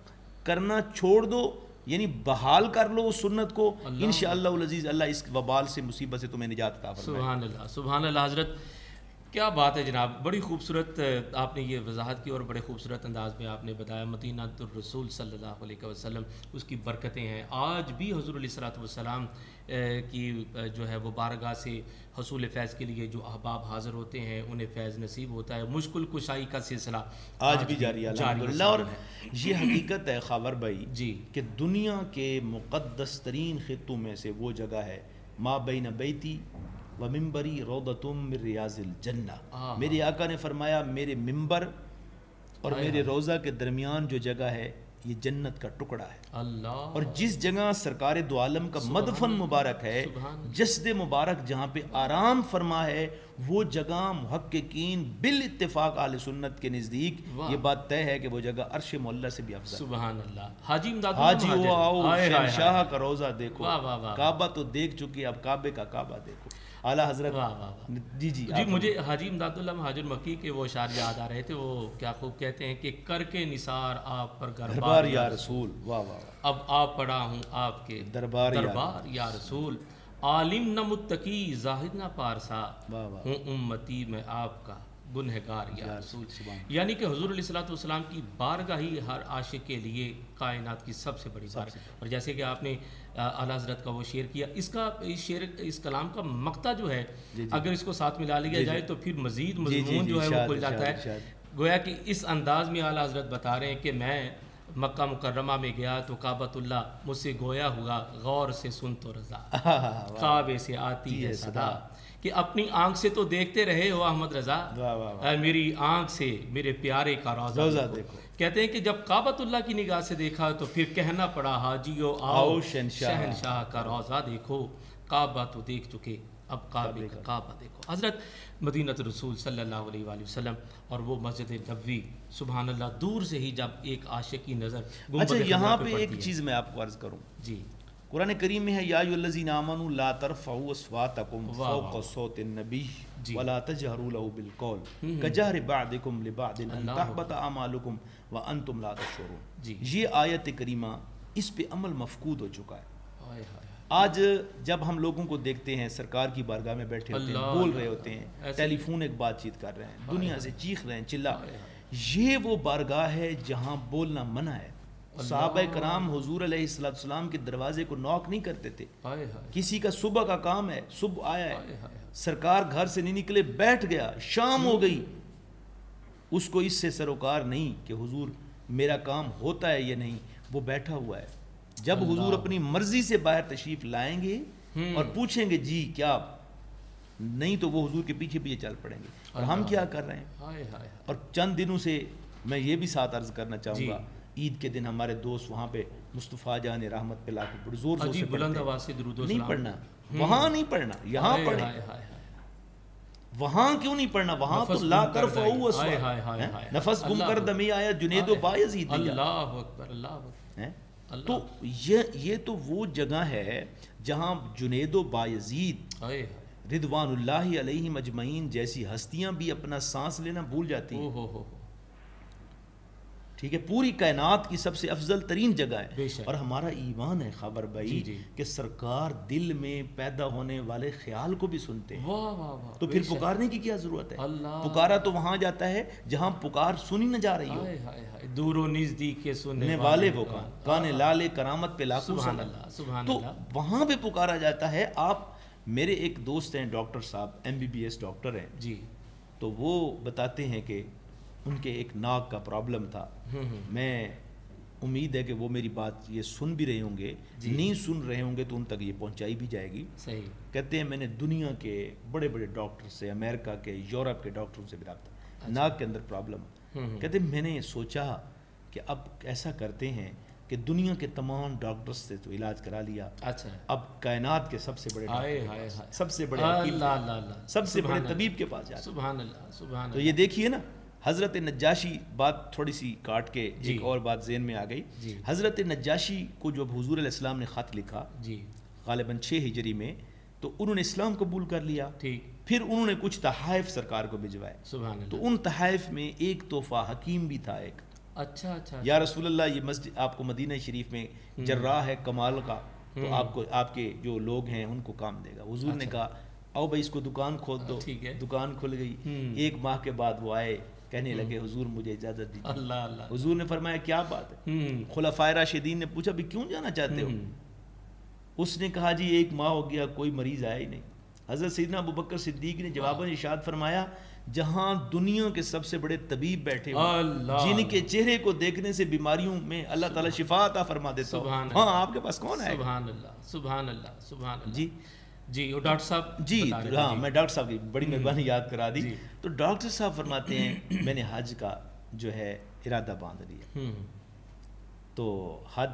S2: کرنا چھوڑ دو, یعنی بحال کر لو اس سنت کو, انشاءاللہ العزیز اللہ اس وبال سے مصیبت سے تمہیں نجات عطا فرمائے.
S1: سبحان اللہ, سبحان اللہ. حضرت کیا بات ہے جناب, بڑی خوبصورت آپ نے یہ وضاحت کی اور بڑے خوبصورت انداز میں آپ نے بتایا. مدینہ الرسول صلی اللہ علیہ وسلم, اس کی برکتیں ہیں. آج بھی حضور علیہ الصلوۃ والسلام کی جو ہے وہ بارگاہ سے حصول فیض کے لیے جو احباب حاضر ہوتے ہیں انہیں فیض نصیب ہوتا ہے. مشکل کشائی کا سلسلہ
S2: آج بھی جاری ہے الحمدللہ. اور یہ حقیقت ہے خاور بھائی
S1: جی
S2: کہ دنیا کے مقدس ترین خطوں میں سے وہ جگہ ہے ما بین بیتی و ممبری روضۃ من ریاض الجنہ. میرے آقا نے فرمایا میرے ممبر اور میرے روضہ کے درمیان جو جگہ ہے یہ جنت کا ٹکڑا ہے.
S1: اللہ,
S2: اور جس جگہ سرکار دو عالم کا مدفن مبارک ہے, جسد مبارک جہاں پہ آرام فرما ہے, وہ جگہ محققین بالاتفاق اہل سنت کے نزدیک یہ بات طے ہے کہ وہ جگہ عرش معلی سے بھی افضل.
S1: سبحان اللہ. حاجی امداد
S2: حاجی ہو آؤ شہنشاہ کا روضہ دیکھو, کعبہ تو دیکھ چکے اب کعبے کا کعبہ دیکھو. اعلیٰ حضرت جی جی
S1: جی مجھے حاجی امداد اللہ مہاجر مکی کے وہ اشعار یاد آ رہے تھے. وہ کیا خوب کہتے ہیں کہ کر کے نثار آپ پر
S2: دربار یا رسول, واہ واہ,
S1: اب آپ پڑا ہوں آپ کے
S2: دربار
S1: یا رسول, عالم نہ متقی زاہد نہ پارسا, ہوں امتی میں آپ کا گنہگار یا رسول. یعنی کہ حضور علیہ الصلوۃ والسلام کی بارگاہ ہی ہر عاشق کے لیے کائنات کی سب سے بڑی بارگاہ. اور جیسے کہ آپ نے اعلیٰ حضرت کا وہ شعر کیا, اس کا شعر, اس کلام کا مقطع جو ہے اگر اس کو ساتھ ملا لیا جائے تو پھر مزید مضمون جو ہے وہ کھل جاتا ہے. گویا کہ اس انداز میں اعلیٰ حضرت بتا رہے ہیں کہ میں مکہ مکرمہ میں گیا تو کعبۃ اللہ مجھ سے گویا ہوا, غور سے سن تو رضا, کعبے سے آتی ہے صدا, کہ اپنی آنکھ سے تو دیکھتے رہے ہو احمد رضا, میری آنکھ سے میرے پیارے کا روضہ دیکھو. کہتے ہیں کہ جب کعبۃ اللہ کی نگاہ سے دیکھا تو پھر کہنا پڑا حاجیو آؤ شہنشاہ کا روضہ دیکھو, کعبہ تو دیکھ چکے اب کعبے کا کعبہ دیکھو. حضرت مدینہ رسول صلی اللہ علیہ وآلہ وسلم اور وہ مسجد نبوی, سبحان اللہ, دور سے ہی جب ایک عاشق کی نظر.
S2: اچھا یہاں پہ ایک چیز میں آپ کو عرض کروں.
S1: جی
S2: قرآن کریم میں ہے یا ایھا الذین آمنوا لا ترفعوا اصواتکم فوق صوت النبی ولا تجہروا له بالقول کجہر بعضکم لبعض ان تحبط اعمالکم وانتم لا تشعرون. یہ آیت کریمہ اس پہ عمل مفقود ہو چکا ہے. آج جب ہم لوگوں کو دیکھتے ہیں سرکار کی بارگاہ میں بیٹھے ہوتے ہیں, بول رہے ہوتے ہیں, ٹیلی فون ایک بات چیت کر رہے ہیں, دنیا سے چیخ رہے ہیں, چلا, یہ وہ بارگاہ ہے جہاں بولنا منع ہے. صحابہ کرام حضور علیہ السلام کے دروازے کو نوک نہیں کرتے تھے. کسی کا صبح کا کام ہے, صبح آیا ہے, سرکار گھر سے نہیں نکلے, بیٹھ گیا, شام ہو گئی, اس کو اس سے سروکار نہیں کہ حضور میرا کام ہوتا ہے یا نہیں, وہ بیٹھا ہوا ہے. جب حضور اپنی مرضی سے باہر تشریف لائیں گے اور پوچھیں گے جی کیا, نہیں تو وہ حضور کے پیچھے پیچھے چل پڑیں گے. اور ہم کیا کر رہے ہیں. اور چند دنوں سے میں یہ بھی ساتھ عرض کرنا چاہوں گا, عید کے دن ہمارے دوست وہاں پہ مصطفیٰ جان رحمت پہ لا کے بڑے زور سے پڑھتے, نہیں پڑھنا, وہاں نہیں پڑھنا, یہاں پڑھیں. وہاں کیوں نہیں پڑھنا, وہاں تو لا ترفعوا اصواتکم, نفس گم کر دمی آیا جنید و بایزید.
S1: اللہ اکبر, اللہ اکبر.
S2: تو یہ تو وہ جگہ ہے جہاں جنید و بایزید رضوان اللہ علیہم اجمعین جیسی ہستیاں بھی اپنا سانس لینا بھول جاتی ہیں. ٹھیک ہے, پوری کائنات کی سب سے افضل ترین جگہ ہے. اور ہمارا ایمان ہے خبر بھائی کہ سرکار دل میں پیدا ہونے والے خیال کو بھی سنتے ہیں. تو پھر پکارنے کی کیا ضرورت ہے. پکارا تو وہاں جاتا ہے جہاں پکار سنی نہ جا رہی ہو.
S1: دور و نزدیک کے سننے
S2: والے وہ کان لال کرامت پہ لاکھوں سلام, تو وہاں پہ پکارا جاتا ہے. آپ میرے ایک دوست ہیں ڈاکٹر صاحب, MBBS ڈاکٹر ہیں جی, تو وہ بتاتے ہیں کہ ان کے ایک ناک کا پرابلم تھا. میں امید ہے کہ وہ میری بات یہ سن بھی رہے ہوں گے, نہیں سن رہے ہوں گے تو ان تک یہ پہنچائی بھی جائے گی. کہتے ہیں میں نے دنیا کے بڑے بڑے ڈاکٹر سے, امریکہ کے, یورپ کے ڈاکٹروں سے بھی رابطہ, ناک کے اندر پرابلم. کہتے ہیں میں نے سوچا کہ اب ایسا کرتے ہیں کہ دنیا کے تمام ڈاکٹرز سے تو علاج کرا لیا،
S1: اچھا
S2: اب کائنات کے سب سے بڑے سب سے بڑے سب سے بڑے طبیب کے پاس جاتے،
S1: سبحان اللہ سبحان اللہ.
S2: تو یہ دیکھیے نا حضرت نجاشی، بات تھوڑی سی کاٹ کے ایک اور بات ذہن میں آ گئی. حضرت نجاشی کو جب حضور علیہ السلام نے خط لکھا غالباً 6 ہجری میں، تو انہوں نے اسلام قبول کر لیا. پھر انہوں نے کچھ تحائف سرکار کو بھجوائے. تو ان تحائف میں ایک تحفہ حکیم بھی تھا ایک.
S1: اچھا اچھا
S2: یا رسول اللہ یہ مسجد آپ کو مدینہ شریف میں جراح ہے کمال کا، تو آپ کے جو لوگ ہیں ان کو کام دے گا. حضور نے کہا آؤ بھائی اس کو دکان کھول دو. دکان کھل گئی. 1 ماہ کے بعد وہ آئے، کہنے لگے حضور مجھے اجازت دیجیے. حضور نے فرمایا کیا بات ہے؟ خلفائے راشدین نے پوچھا بھی کیوں جانا چاہتے ہو؟ اس نے کہا جی 1 ماہ ہو گیا کوئی مریض آیا ہی نہیں. حضرت سیدنا ابوبکر صدیق نے جواباً ارشاد فرمایا جہاں دنیا کے سب سے بڑے طبیب بیٹھے ہوں جن کے چہرے کو دیکھنے سے بیماریوں میں اللہ تعالیٰ شفا عطا فرما دیتا ہوں، ہاں آپ کے پاس کون ہے؟
S1: سبحان اللہ سبحان اللہ سبحان اللہ.
S2: جی
S1: وہ ڈاکٹر صاحب
S2: جی ہاں میں ڈاکٹر صاحب کی بڑی مہربانی یاد کرا دی. تو ڈاکٹر صاحب فرماتے ہیں میں نے حج کا جو ہے ارادہ باندھ لیا. تو حج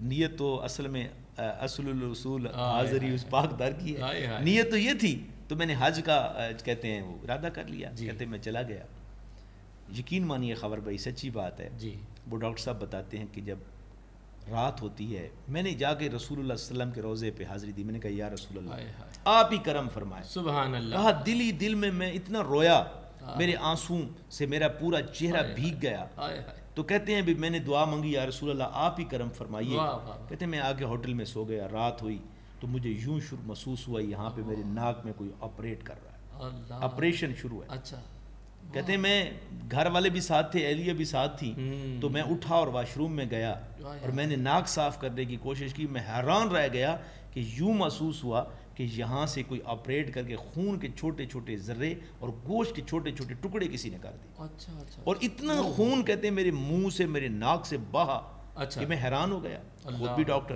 S2: نیت تو اصل میں اصل الرسول حاضری اس پاک در کی ہے، نیت تو یہ تھی. تو میں نے حج کا کہتے ہیں وہ ارادہ کر لیا. کہتے ہیں میں چلا گیا. یقین مانیے خبر بھائی سچی بات ہے. وہ ڈاکٹر صاحب بتاتے ہیں کہ جب رات ہوتی ہے میں نے جا کے رسول اللہ صلی اللہ علیہ وسلم کے روضے پہ حاضری دی. میں نے کہا یا رسول اللہ آپ ہی کرم فرمائے.
S1: سبحان اللہ.
S2: کہا دل ہی دل میں اتنا رویا، میرے آنسوں سے میرا پورا چہرہ بھیگ گیا. تو کہتے ہیں بھی میں نے دعا مانگی یا رسول اللہ آپ ہی کرم فرمائیے. کہتے ہیں میں آگے ہوٹل میں سو گیا. رات ہوئی تو مجھے یوں شروع محسوس ہوا یہاں پہ میرے ناک میں کوئی آپریٹ کر رہا ہے، آپریشن شروع ہے. اچھا. کہتے ہیں میں گھر والے بھی ساتھ تھے، اہلیہ بھی ساتھ تھی. تو میں اٹھا اور واش روم میں گیا اور میں نے ناک صاف کرنے کی کوشش کی. میں حیران رہ گیا کہ یوں محسوس ہوا کہ یہاں سے کوئی آپریٹ کر کے خون کے چھوٹے چھوٹے ذرے اور گوشت کے چھوٹے چھوٹے ٹکڑے کسی نے کر دیے. اور اتنا خون کہتے ہیں میرے منہ سے میرے ناک سے بہا کہ میں حیران ہو گیا. خود بھی ڈاکٹر،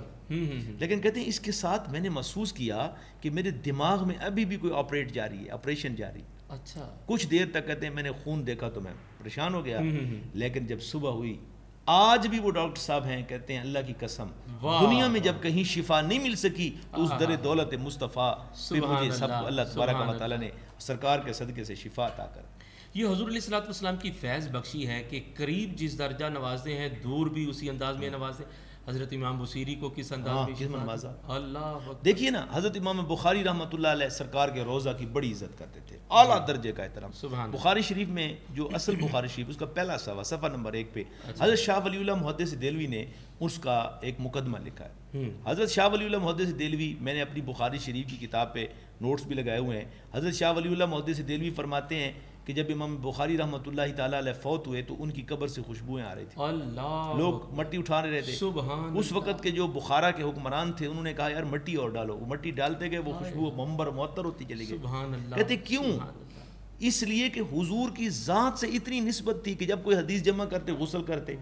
S2: لیکن کہتے ہیں اس کے ساتھ میں نے محسوس کیا کہ میرے دماغ میں ابھی بھی کوئی آپریٹ جاری ہے، آپریشن جاری. اچھا. کچھ دیر تک کہتے ہیں میں نے خون دیکھا تو میں پریشان ہو گیا. لیکن جب صبح ہوئی، آج بھی وہ ڈاکٹر صاحب ہیں کہتے ہیں اللہ کی قسم دنیا میں جب کہیں شفا نہیں مل سکی تو اس در دولت مصطفیٰ پہ مجھے سب کو اللہ تبارک و تعالیٰ نے سرکار کے صدقے سے شفا عطا کر.
S1: یہ حضور علیہ الصلوۃ والسلام کی فیض بخشی ہے کہ قریب جس درجہ نوازتے ہیں دور بھی اسی انداز میں نوازتے ہیں. حضرت امام بصیری کو کس انداز میں نوازا. اللہ
S2: دیکھیے نا حضرت امام بخاری رحمۃ اللہ علیہ سرکار کے روضہ کی بڑی عزت کرتے تھے، اعلیٰ درجے کا احترام. بخاری شریف میں جو اصل بخاری شریف اس کا پہلا صفحہ نمبر 1 پہ حضرت شاہ ولی اللہ محدث دہلوی نے اس کا ایک مقدمہ لکھا ہے. حضرت شاہ ولی اللہ محدث دہلوی، میں نے اپنی بخاری شریف کی کتاب پہ نوٹس بھی لگائے ہوئے ہیں. حضرت شاہ ولی اللہ محدث دہلوی فرماتے ہیں کہ جب امام بخاری رحمۃ اللہ تعالیٰ علیہ فوت ہوئے تو ان کی قبر سے خوشبوئیں آ رہی تھیں. لوگ مٹی اٹھا رہے تھے. اس وقت کے جو بخارا کے حکمران تھے انہوں نے کہا یار مٹی اور ڈالو. وہ مٹی ڈالتے گئے، وہ خوشبو منبر معطر ہوتی چلی گئی. کہتے کیوں؟ اس لیے کہ حضور کی ذات سے اتنی نسبت تھی کہ جب کوئی حدیث جمع کرتے، غسل کرتے،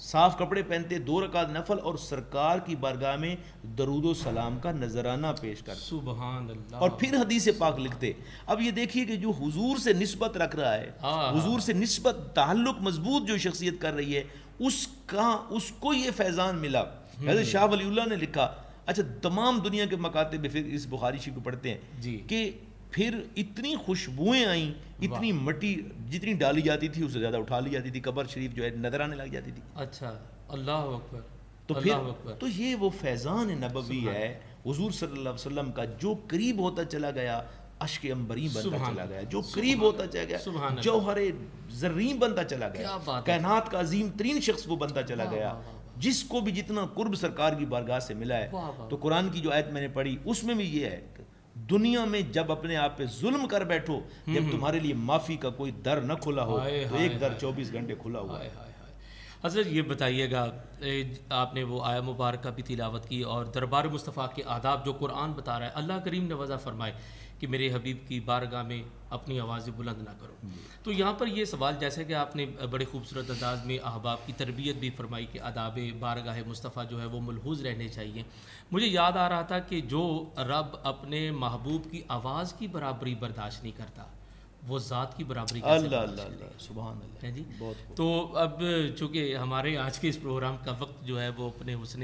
S2: صاف کپڑے پہنتے، 2 رکعت نفل اور سرکار کی بارگاہ میں درود و سلام کا نذرانہ پیش کرتے،
S1: سبحان اللہ، اور
S2: پھر حدیث پاک لکھتے. اب یہ دیکھیے کہ جو حضور سے نسبت رکھ رہا ہے، حضور سے نسبت تعلق مضبوط جو شخصیت کر رہی ہے، اس کو یہ فیضان ملا. حضرت شاہ ولی اللہ نے لکھا. اچھا تمام دنیا کے مکاتب میں پھر اس بخاری شریف کو پڑھتے ہیں کہ پھر اتنی خوشبوئیں آئیں، اتنی مٹی جتنی ڈالی جاتی تھی اس سے زیادہ اٹھا لی جاتی تھی. قبر شریف جو ہے نظر آنے لگ جاتی تھی.
S1: اچھا اللہ اکبر.
S2: تو پھر تو یہ وہ فیضان نبوی ہے حضور صلی اللہ علیہ وسلم کا، جو قریب ہوتا چلا گیا اشک امبری بنتا چلا گیا، جو قریب ہوتا چلا گیا جوہر زرین بنتا چلا گیا، کائنات کا عظیم ترین شخص وہ بنتا چلا گیا، جس کو بھی جتنا قرب سرکار کی بارگاہ سے ملا ہے. تو قرآن کی جو آیت میں نے پڑھی اس میں بھی یہ ہے دنیا میں جب اپنے آپ پہ ظلم کر بیٹھو، جب تمہارے لیے معافی کا کوئی در نہ کھلا ہو تو ایک در 24 گھنٹے کھلا ہوا ہے.
S1: حضرت یہ بتائیے گا، آپ نے وہ آیہ مبارکہ بھی تلاوت کی اور دربار مصطفیٰ کے آداب جو قرآن بتا رہا ہے، اللہ کریم نوازہ فرمائے کہ میرے حبیب کی بارگاہ میں اپنی آوازیں بلند نہ کرو. تو یہاں پر یہ سوال، جیسے کہ آپ نے بڑے خوبصورت انداز میں احباب کی تربیت بھی فرمائی کہ آداب بارگاہ مصطفیٰ جو ہے وہ ملحوظ رہنے چاہیے. مجھے یاد آ رہا تھا کہ جو رب اپنے محبوب کی آواز کی برابری برداشت نہیں کرتا، وہ ذات کی برابری
S2: اللہ اللہ اللہ سبحان اللہ
S1: ہے جی.
S2: بہت
S1: تو اب چونکہ ہمارے آج کے اس پروگرام کا وقت جو ہے وہ اپنے حسن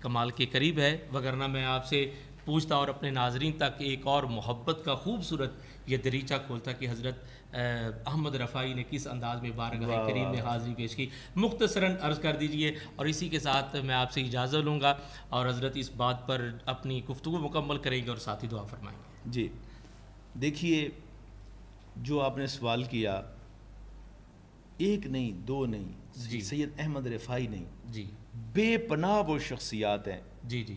S1: کمال کے قریب ہے، وگرنہ میں آپ سے پوچھتا اور اپنے ناظرین تک ایک اور محبت کا خوبصورت یہ دریچہ کھولتا کہ حضرت احمد رفاعی نے کس انداز میں بارگاہ کریم میں حاضری پیش کی. مختصراً عرض کر دیجئے اور اسی کے ساتھ میں آپ سے اجازت لوں گا اور حضرت اس بات پر اپنی گفتگو مکمل کریں گے اور ساتھ ہی دعا فرمائیں گے.
S2: جی دیکھیے، جو آپ نے سوال کیا، ایک نہیں دو نہیں
S1: جی.
S2: سید احمد رفاعی نہیں،
S1: جی
S2: بے پناہ وہ شخصیات ہیں،
S1: جی جی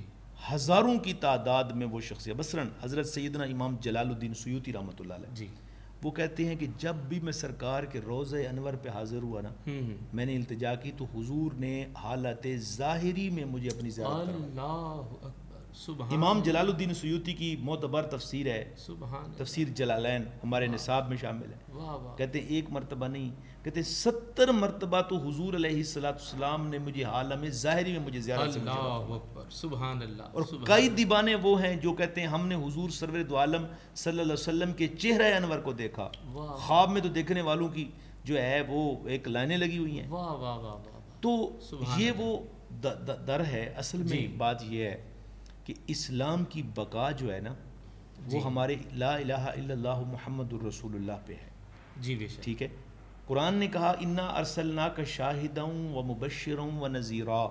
S2: ہزاروں کی تعداد میں وہ شخصیات. مثلاً حضرت سیدنا امام جلال الدین سیوطی رحمۃ اللہ علیہ،
S1: جی
S2: وہ کہتے ہیں کہ جب بھی میں سرکار کے روضہ انور پہ حاضر ہوا نا، میں نے التجا کی تو حضور نے حالت ظاہری میں مجھے اپنی زیارت کروائی.
S1: اللہ اکبر. سبحان
S2: امام جلال الدین سیوطی کی معتبر تفسیر ہے
S1: سبحان
S2: تفسیر جلالین، ہمارے نصاب میں شامل ہے.
S1: واہ واہ.
S2: کہتے ہیں ایک مرتبہ نہیں، کہتے ہیں 70 مرتبہ تو حضور علیہ السلام نے مجھے عالم ظاہری میں مجھے زیارت سے مجھے
S1: اللہ اکبر. سبحان اللہ.
S2: اور کئی دیوانے وہ ہیں جو کہتے ہیں ہم نے حضور سرور دو عالم صلی اللہ علیہ وسلم کے چہرہ انور کو دیکھا. خواب میں تو دیکھنے والوں کی جو ہے وہ ایک لائنیں لگی ہوئی ہیں.
S1: واہ واہ واہ واہ.
S2: تو یہ وہ در ہے. اصل میں بات یہ ہے کہ اسلام کی بقا جو ہے نا وہ ہمارے لا الہ الا اللہ محمد الرسول اللہ پہ ہے.
S1: جی بے شک.
S2: ٹھیک ہے. قرآن نے کہا انا ارسلناک شاہدا و مبشرا و نذیرا،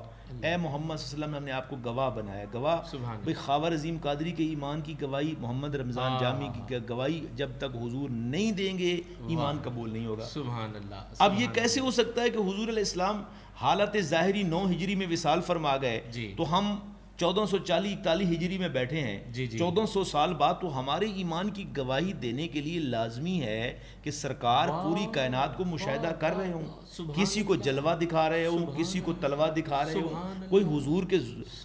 S2: اے محمد صلی اللہ علیہ وسلم ہم نے آپ کو گواہ بنایا. گواہ بھئی خاور عظیم قادری کے ایمان کی گواہی، محمد رمضان جامی کی گواہی جب تک حضور نہیں دیں گے ایمان قبول نہیں ہوگا.
S1: سبحان اللہ.
S2: اب یہ کیسے ہو سکتا ہے کہ حضور علیہ السلام حالت ظاہری 9 ہجری میں وصال فرما گئے تو ہم 1440-41 ہجری میں بیٹھے ہیں. 1400 سال بعد تو ہمارے ایمان کی گواہی دینے کے لیے لازمی ہے کہ سرکار پوری کائنات کو مشاہدہ کر رہے ہوں، کسی کو جلوہ دکھا رہے ہوں، کسی کو تلوہ دکھا رہے ہوں، کوئی حضور کے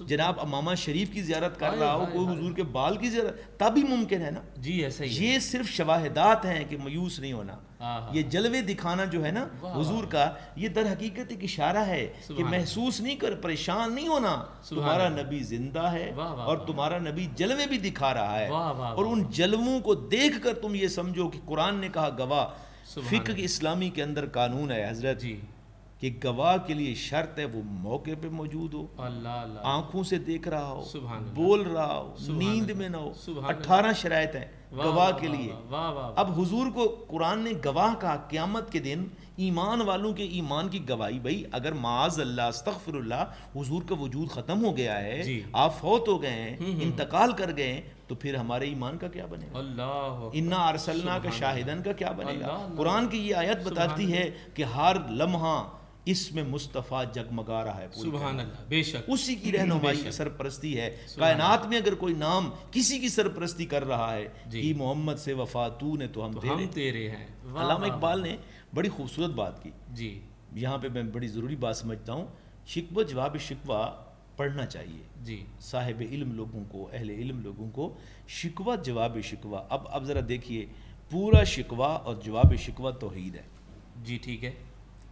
S2: جناب امامہ شریف کی زیارت کر رہا ہو، کوئی حضور کے بال کی زیارت، تب ہی ممکن ہے نا.
S1: جی ایسا ہی.
S2: یہ صرف شواہدات ہیں کہ مایوس نہیں ہونا. یہ جلوے دکھانا جو ہے نا حضور کا، یہ در حقیقت ایک اشارہ ہے کہ محسوس نہیں کر، پریشان نہیں ہونا. تمہارا نبی زندہ ہے اور تمہارا نبی جلوے بھی دکھا رہا ہے، اور ان جلووں کو دیکھ کر تم یہ سمجھو کہ قرآن نے کہا گواہ. فقہ اسلامی کے اندر قانون ہے حضرت کہ گواہ کے لیے شرط ہے وہ موقع پہ موجود ہو، آنکھوں سے دیکھ رہا ہو، بول رہا ہو، نیند میں نہ ہو. 18 شرائط ہیں گواہ کے لیے. اب حضور کو قرآن نے گواہ کہا. قیامت کے دن ایمان والوں کے ایمان کی گواہی، بھائی اگر معاذ اللہ استغفر اللہ حضور کا وجود ختم ہو گیا ہے، آپ فوت ہو گئے ہیں، انتقال کر گئے ہیں، تو پھر ہمارے ایمان کا کیا بنے گا؟ انا ارسلناک شاہدن کا کیا بنے گا؟ قرآن کی یہ آیت بتاتی ہے کہ ہر لمحہ اس میں مصطفیٰ جگمگا رہا ہے.
S1: سبحان اللہ. بے شک
S2: اسی کی رہنمائی سرپرستی ہے. کائنات میں اگر کوئی نام کسی کی سرپرستی کر رہا ہے کہ محمد سے وفا تو نے تو ہم
S1: تیرے ہیں.
S2: علامہ اقبال نے بڑی خوبصورت بات کی.
S1: جی
S2: یہاں پہ میں بڑی ضروری بات سمجھتا ہوں. شکوہ جواب شکوہ پڑھنا چاہیے
S1: جی
S2: صاحب علم لوگوں کو، اہل علم لوگوں کو. شکوہ جواب شکوہ، اب ذرا دیکھیے، پورا شکوہ اور جواب شکوہ توحید ہے.
S1: جی ٹھیک ہے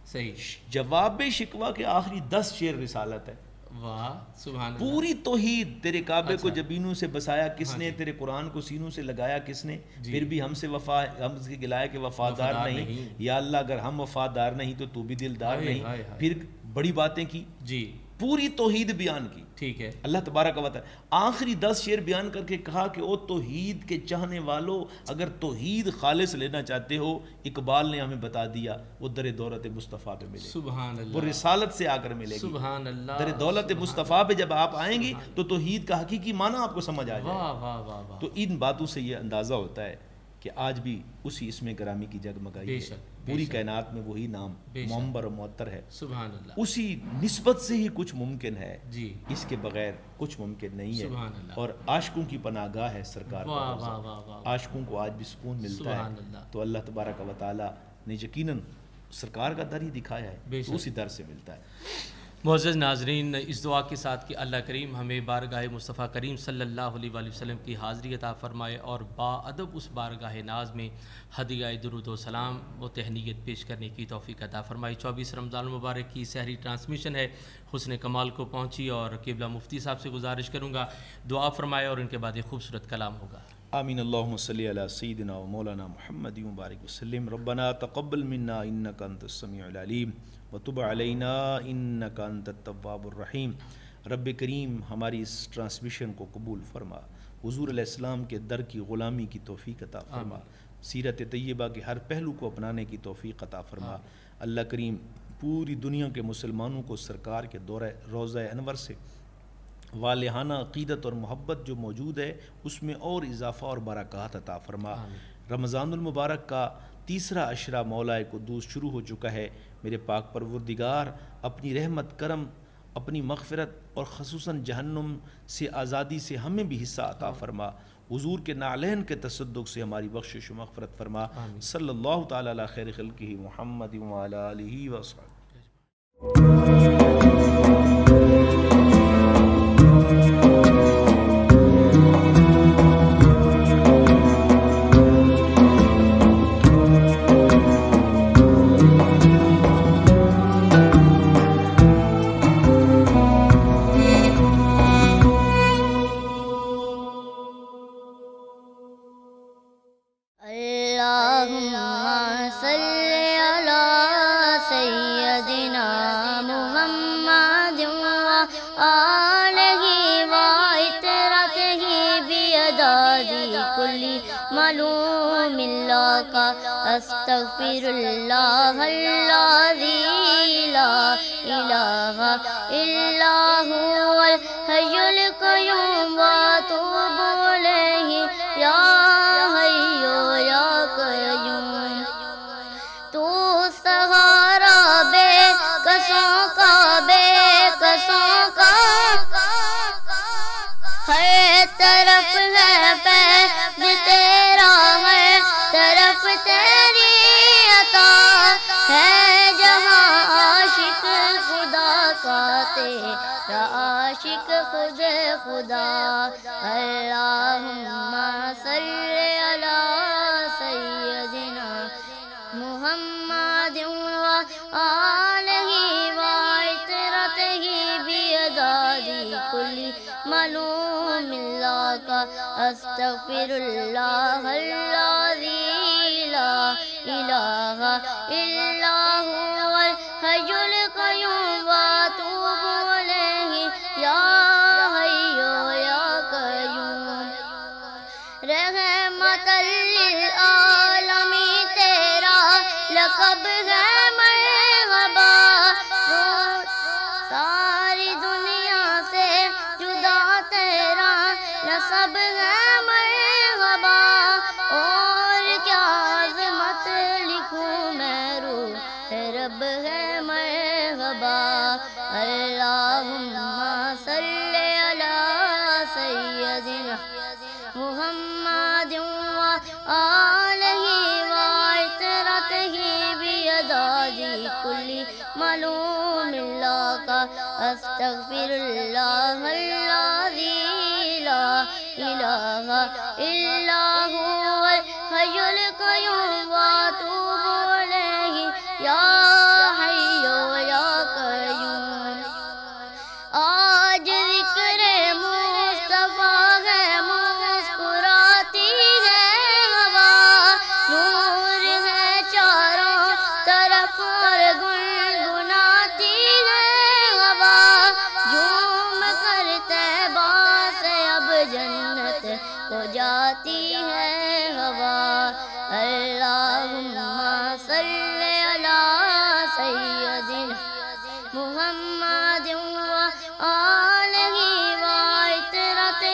S1: صحیح.
S2: جواب شکوہ کے آخری 10 شعر رسالت ہے.
S1: واہ سبحان اللہ.
S2: پوری توحید. تیرے کعبے کو جبینوں سے بسایا کس نے، تیرے قرآن کو سینوں سے لگایا کس نے، پھر بھی ہم سے گلایا کہ وفادار نہیں. یا اللہ اگر ہم وفادار نہیں تو تو بھی دلدار نہیں. پھر بڑی باتیں کی، جی پوری توحید بیان کی.
S1: ٹھیک ہے.
S2: اللہ تبارک و تعالی آخری 10 شعر بیان کر کے کہا کہ او توحید کے چاہنے والو، اگر توحید خالص لینا چاہتے ہو، اقبال نے ہمیں بتا دیا وہ در دولت مصطفیٰ پہ ملے.
S1: سبحان اللہ.
S2: وہ رسالت سے آ کر ملے گی.
S1: سبحان اللہ.
S2: در دولت مصطفیٰ پہ جب آپ آئیں گی تو توحید کا حقیقی معنی آپ کو سمجھ آ جائے گا. تو ان باتوں سے یہ اندازہ ہوتا ہے کہ آج بھی اسی اسم گرامی کی جگمگائی ہے. پوری کائنات میں وہی نام معمبر و معطر ہے.
S1: سبحان اللہ.
S2: اسی نسبت سے ہی کچھ ممکن ہے،
S1: جی
S2: اس کے بغیر کچھ ممکن نہیں ہے.
S1: سبحان اللہ.
S2: اور عاشقوں کی پناہ گاہ ہے سرکار کا. عاشقوں کو آج بھی سکون ملتا ہے تو اللہ تبارک و تعالی نے یقیناً سرکار کا در ہی دکھایا ہے، اسی در سے ملتا ہے.
S1: معزز ناظرین، اس دعا کے ساتھ کہ اللہ کریم ہمیں بارگاہ مصطفیٰ کریم صلی اللہ علیہ وآلہ وسلم کی حاضری عطا فرمائے اور با ادب اس بارگاہ ناز میں ہدیہ درود و سلام و تہنیت پیش کرنے کی توفیق عطا فرمائے. 24 رمضان المبارک کی سحری ٹرانسمیشن ہے حسن کمال کو پہنچی اور قبلہ مفتی صاحب سے گزارش کروں گا دعا فرمائے اور ان کے بعد ایک خوبصورت کلام ہوگا.
S2: آمین اللہم صلی علی سیدنا و مولانا محمد مبارک وسلم ربنا تقبل منا انکا انت السمیع العلیم وتب علینا انکا انت التواب الرحیم۔ رب کریم ہماری اس ٹرانسمیشن کو قبول فرما، حضور علیہ السلام کے در کی غلامی کی توفیق عطا فرما، سیرت طیبہ کے ہر پہلو کو اپنانے کی توفیق عطا فرما۔ اللہ کریم پوری دنیا کے مسلمانوں کو سرکار کے دورہ روضہ انور سے والہانہ عقیدت اور محبت جو موجود ہے اس میں اور اضافہ اور برکات عطا فرما۔ رمضان المبارک کا تیسرا عشرہ مولا قدوس شروع ہو چکا ہے، میرے پاک پروردگار اپنی رحمت کرم، اپنی مغفرت اور خصوصاً جہنم سے آزادی سے ہمیں بھی حصہ عطا فرما، حضور کے نعلین کے تصدق سے ہماری بخشش و مغفرت فرما۔ صلی اللہ تعالی علی خیر خلقہ محمد وعلی آلہ وصحبہ۔
S3: استغفر اللہ الذی لا الہ الا هو الحی القیوم واتوب الیہ یا حی یا قیوم۔ تو سہارا بے کسوں کا ہر طرف ہے فیض تیرا، ہر طرف تیری عطا ہے، جہاں عاشق خدا کا تیرا عاشق خود خدا۔ اللہم صلی علی سیدنا محمد وآلہ وعطرتہ بیداد کل معلوم لک، استغفر اللہ الذی لا الہ الا هو الحی القیوم واتوب الیہ یا حی یا قیوم۔ رحمت للعالمین تیرا لقب ہے مرحبا، ساری دنیا سے جدا تیرا نسب ہے مرحبا، اور کیا عظمت لکھوں میں روح رب ہے مرحبا۔ اللہم صلی علی سیدنا محمد وآلہ وعطرتہ بیداد کل معلوم لک، استغفر اللہ الذی لا الہ الا هو الحی القیوم واتوب الیہ یا حی یا قیوم۔ آج ذکر مصطفیٰ ہے، مسکراتی ہے ہوا، نور ہے چاروں طرف اور گنگناتی ہے ہوا، جھوم کر طیبہ سے اب جنت کو جاتی ہے ہوا۔ اللہم صلی علی سیدنا محمد وآلہ وعطرتہ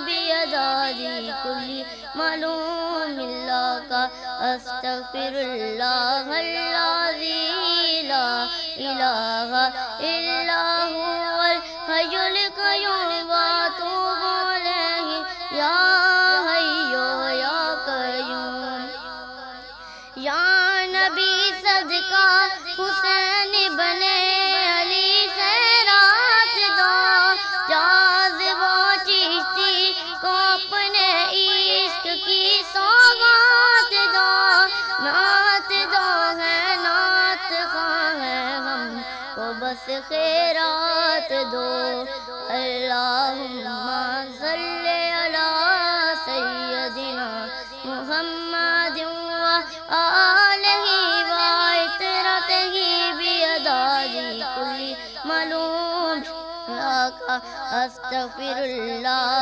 S3: بیداد کل معلوم لک، استغفر اللہ الذی لا الہ الا هو الحی القیوم واتوب الیہ یا حی یا قیوم۔ یا نبی صدقہ حسین بنے علی خیرات دو، جاذب و چشتی کو اپنے عشق کی سوغات دو، نعت دو ہے نعت خواہ ہے ہم کو بس خیرات دو۔ اللہم صلی علی سیدنا محمد وآلہ وعطرتہ بیداد کل ملوم لاک استغفر اللہ